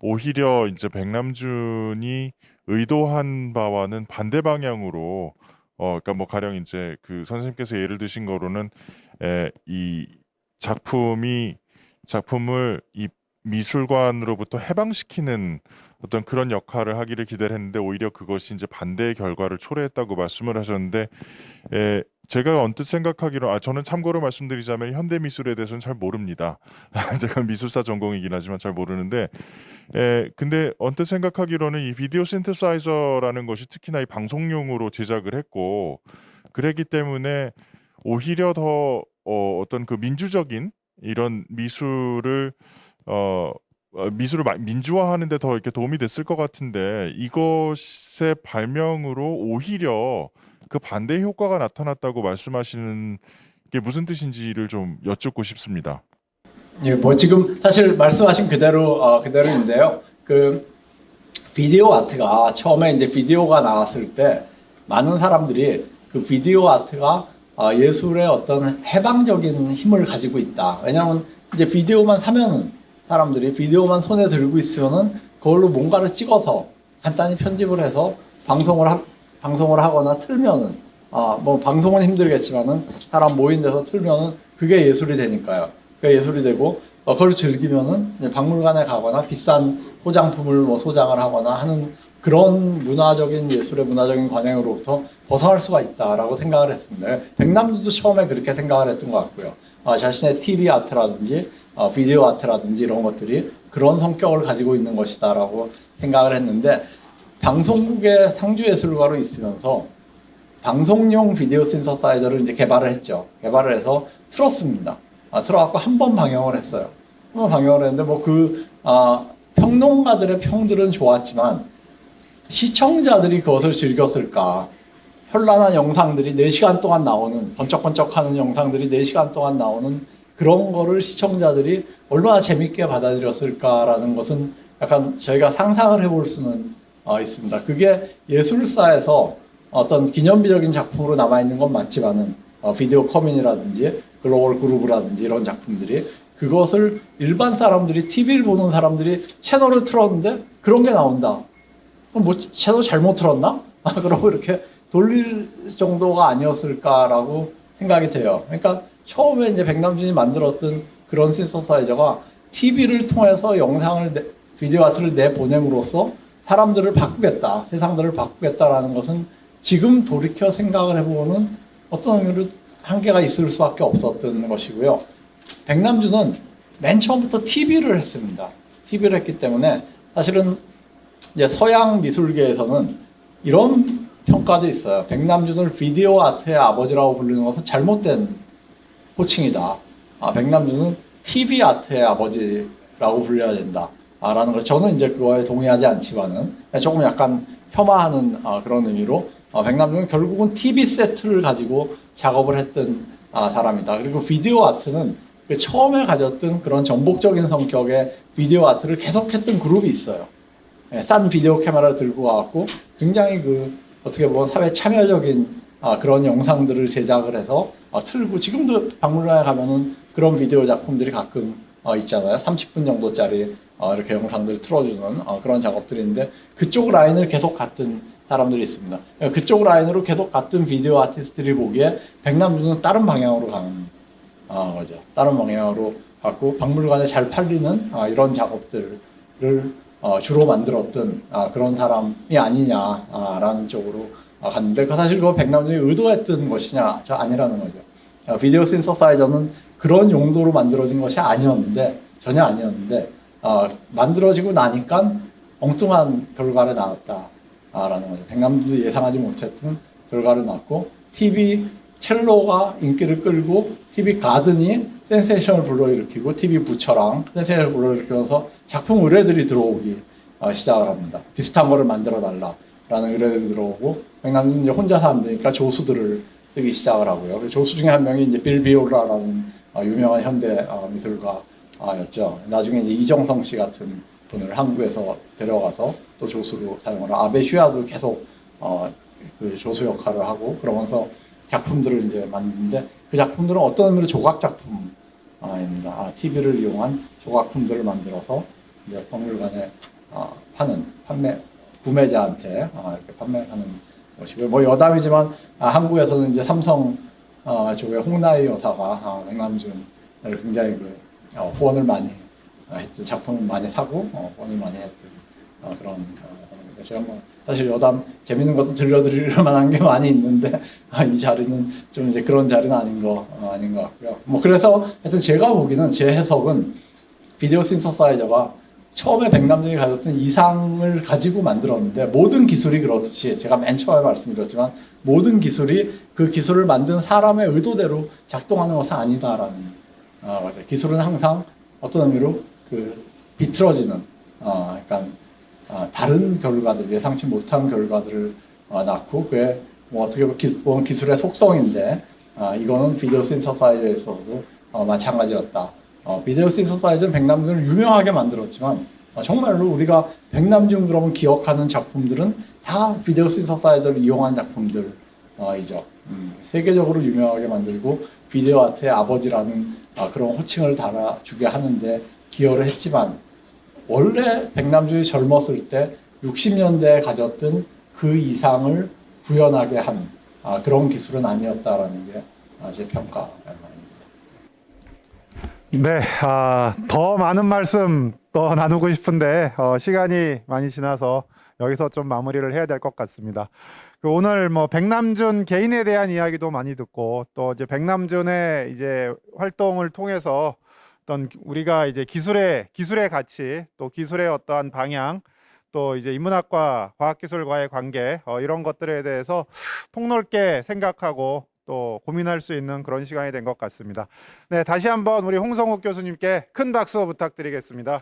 오히려 이제 백남준이 의도한 바와는 반대 방향으로 그러니까 뭐 가령 이제 그 선생님께서 예를 드신 거로는 이 작품을 이 미술관으로부터 해방시키는 어떤 그런 역할을 하기를 기대를 했는데 오히려 그것이 이제 반대의 결과를 초래했다고 말씀을 하셨는데 제가 언뜻 생각하기로 저는 참고로 말씀드리자면 현대 미술에 대해서는 잘 모릅니다. 제가 미술사 전공이긴 하지만 잘 모르는데 근데 언뜻 생각하기로는 이 비디오 신테사이저라는 것이 특히나 이 방송용으로 제작을 했고 그랬기 때문에 오히려 더 어떤 그 민주적인 이런 미술을 민주화하는 데 더 이렇게 도움이 됐을 것 같은데 이것의 발명으로 오히려 그 반대 효과가 나타났다고 말씀하시는 게 무슨 뜻인지를 좀 여쭙고 싶습니다. 예, 뭐 지금 사실 말씀하신 그대로인데요. 그 비디오 아트가 처음에 이제 비디오가 나왔을 때 많은 사람들이 그 비디오 아트가 예술의 어떤 해방적인 힘을 가지고 있다. 왜냐하면 이제 비디오만 사면은 사람들이 비디오만 손에 들고 있으면은 그걸로 뭔가를 찍어서 간단히 편집을 해서 방송을 하거나 틀면은 뭐 방송은 힘들겠지만은 사람 모인 데서 틀면은 그게 예술이 되니까요. 그게 예술이 되고 그걸 즐기면은 이제 박물관에 가거나 비싼 소장품을 뭐 소장을 하거나 하는 그런 예술의 문화적인 관행으로부터 벗어날 수가 있다라고 생각을 했습니다. 백남준도 처음에 그렇게 생각을 했던 것 같고요. 자신의 TV 아트라든지 비디오 아트라든지 이런 것들이 그런 성격을 가지고 있는 것이다라고 생각을 했는데 방송국의 상주예술가로 있으면서 방송용 비디오 신서사이저를 이제 개발을 했죠. 개발을 해서 틀었습니다. 틀어갖고 한 번 방영을 했어요. 한 번 방영을 했는데 뭐 평론가들의 평들은 좋았지만 시청자들이 그것을 즐겼을까? 현란한 영상들이 4시간 동안 나오는 번쩍번쩍하는 영상들이 4시간 동안 나오는 그런 거를 시청자들이 얼마나 재밌게 받아들였을까라는 것은 약간 저희가 상상을 해볼 수는 있습니다. 그게 예술사에서 어떤 기념비적인 작품으로 남아있는 건 맞지만은 비디오 커뮤니라든지 글로벌 그루브라든지 이런 작품들이 그것을 일반 사람들이 TV를 보는 사람들이 채널을 틀었는데 그런 게 나온다. 그럼 뭐 채널 잘못 틀었나? 그러고 이렇게 돌릴 정도가 아니었을까라고 생각이 돼요. 그러니까 처음에 이제 백남준이 만들었던 그런 신서사이저가 TV를 통해서 비디오 아트를 내보냄으로써 사람들을 바꾸겠다, 세상들을 바꾸겠다라는 것은 지금 돌이켜 생각을 해보면 어떤 의미로 한계가 있을 수밖에 없었던 것이고요. 백남준은 맨 처음부터 TV를 했습니다. TV를 했기 때문에 사실은 이제 서양 미술계에서는 이런 평가도 있어요. 백남준을 비디오 아트의 아버지라고 부르는 것은 잘못된 호칭이다. 백남준은 TV 아트의 아버지라고 불려야 된다. 라는 거. 저는 이제 그거에 동의하지 않지만은 조금 약간 폄하하는 그런 의미로 백남준은 결국은 TV 세트를 가지고 작업을 했던 사람이다. 그리고 비디오 아트는 그 처음에 가졌던 그런 전복적인 성격의 비디오 아트를 계속했던 그룹이 있어요. 싼 비디오 카메라를 들고 와갖고 굉장히 어떻게 보면 사회 참여적인 그런 영상들을 제작을 해서 틀고 지금도 박물관에 가면은 그런 비디오 작품들이 가끔 있잖아요. 30분 정도짜리 이렇게 영상들을 틀어주는 그런 작업들인데 그쪽 라인을 계속 갔던 사람들이 있습니다. 그쪽 라인으로 계속 갔던 비디오 아티스트들이 보기에 백남준은 다른 방향으로 가는 거죠. 다른 방향으로 갔고 박물관에 잘 팔리는 이런 작업들을 주로 만들었던 그런 사람이 아니냐라는 쪽으로 갔는데 사실 그거 백남준이 의도했던 것이냐 아니라는 거죠. 비디오 신서사이저는 그런 용도로 만들어진 것이 전혀 아니었는데 만들어지고 나니까 엉뚱한 결과를 낳았다라는 거죠. 백남준도 예상하지 못했던 결과를 낳고 TV 첼로가 인기를 끌고 TV 가든이 센세이션을 불러일으키고 TV 부처랑 센세이션을 불러일으키면서 작품 의뢰들이 들어오기 시작을 합니다. 비슷한 거를 만들어 달라라는 의뢰들이 들어오고 백남준은 이제 혼자서 안 되니까 조수들을 쓰기 시작을 하고요. 그 조수 중에 한 명이 이제 빌 비올라라는 유명한 현대 미술가였죠. 나중에 이제 이정성 씨 같은 분을 한국에서 데려가서 또 조수로 사용을 하고 아베 슈야도 계속 그 조수 역할을 하고 그러면서 작품들을 이제 만드는데 그 작품들은 어떤 의미로 조각 작품입니다. TV를 이용한 조각품들을 만들어서 이제 박물관에 구매자한테 이렇게 판매하는 것이고요. 뭐 여담이지만 한국에서는 이제 삼성 쪽의 홍나희 여사가 백남준을 굉장히 후원을 많이 했던 작품을 많이 사고 후원을 많이 했던 그런 제가 뭐 사실 여담 재밌는 것도 들려드릴 만한 게 많이 있는데 이 자리는 좀 이제 그런 자리는 아닌 것 같고요. 뭐 그래서 하여튼 제가 보기에는 제 해석은 비디오 신서사이저가 처음에 백남준이 가졌던 이상을 가지고 만들었는데 모든 기술이 그렇듯이 제가 맨 처음에 말씀드렸지만 모든 기술이 그 기술을 만든 사람의 의도대로 작동하는 것은 아니다라는 거죠. 기술은 항상 어떤 의미로 그 비틀어지는 약간 다른 결과들, 예상치 못한 결과들을 낳고 그게 뭐 어떻게 보면 기술의 속성인데 이거는 비디오 신서사이저에 있어서도 마찬가지였다. 비디오 신서사이저는 백남준을 유명하게 만들었지만 정말로 우리가 백남준 그러면 기억하는 작품들은 다 비디오 신서사이저를 이용한 작품들이죠. 세계적으로 유명하게 만들고 비디오 아트의 아버지라는 그런 호칭을 달아주게 하는데 기여를 했지만 원래 백남준이 젊었을 때 60년대에 가졌던 그 이상을 구현하게 한 그런 기술은 아니었다라는 게 제 평가입니다. 네, 더 많은 말씀 더 나누고 싶은데 시간이 많이 지나서 여기서 좀 마무리를 해야 될 것 같습니다. 오늘 뭐 백남준 개인에 대한 이야기도 많이 듣고 또 이제 백남준의 이제 활동을 통해서 어떤 우리가 이제 기술의 가치 또 기술의 어떠한 방향 또 이제 인문학과 과학기술과의 관계 이런 것들에 대해서 폭넓게 생각하고 또 고민할 수 있는 그런 시간이 된 것 같습니다. 네, 다시 한번 우리 홍성욱 교수님께 큰 박수 부탁드리겠습니다.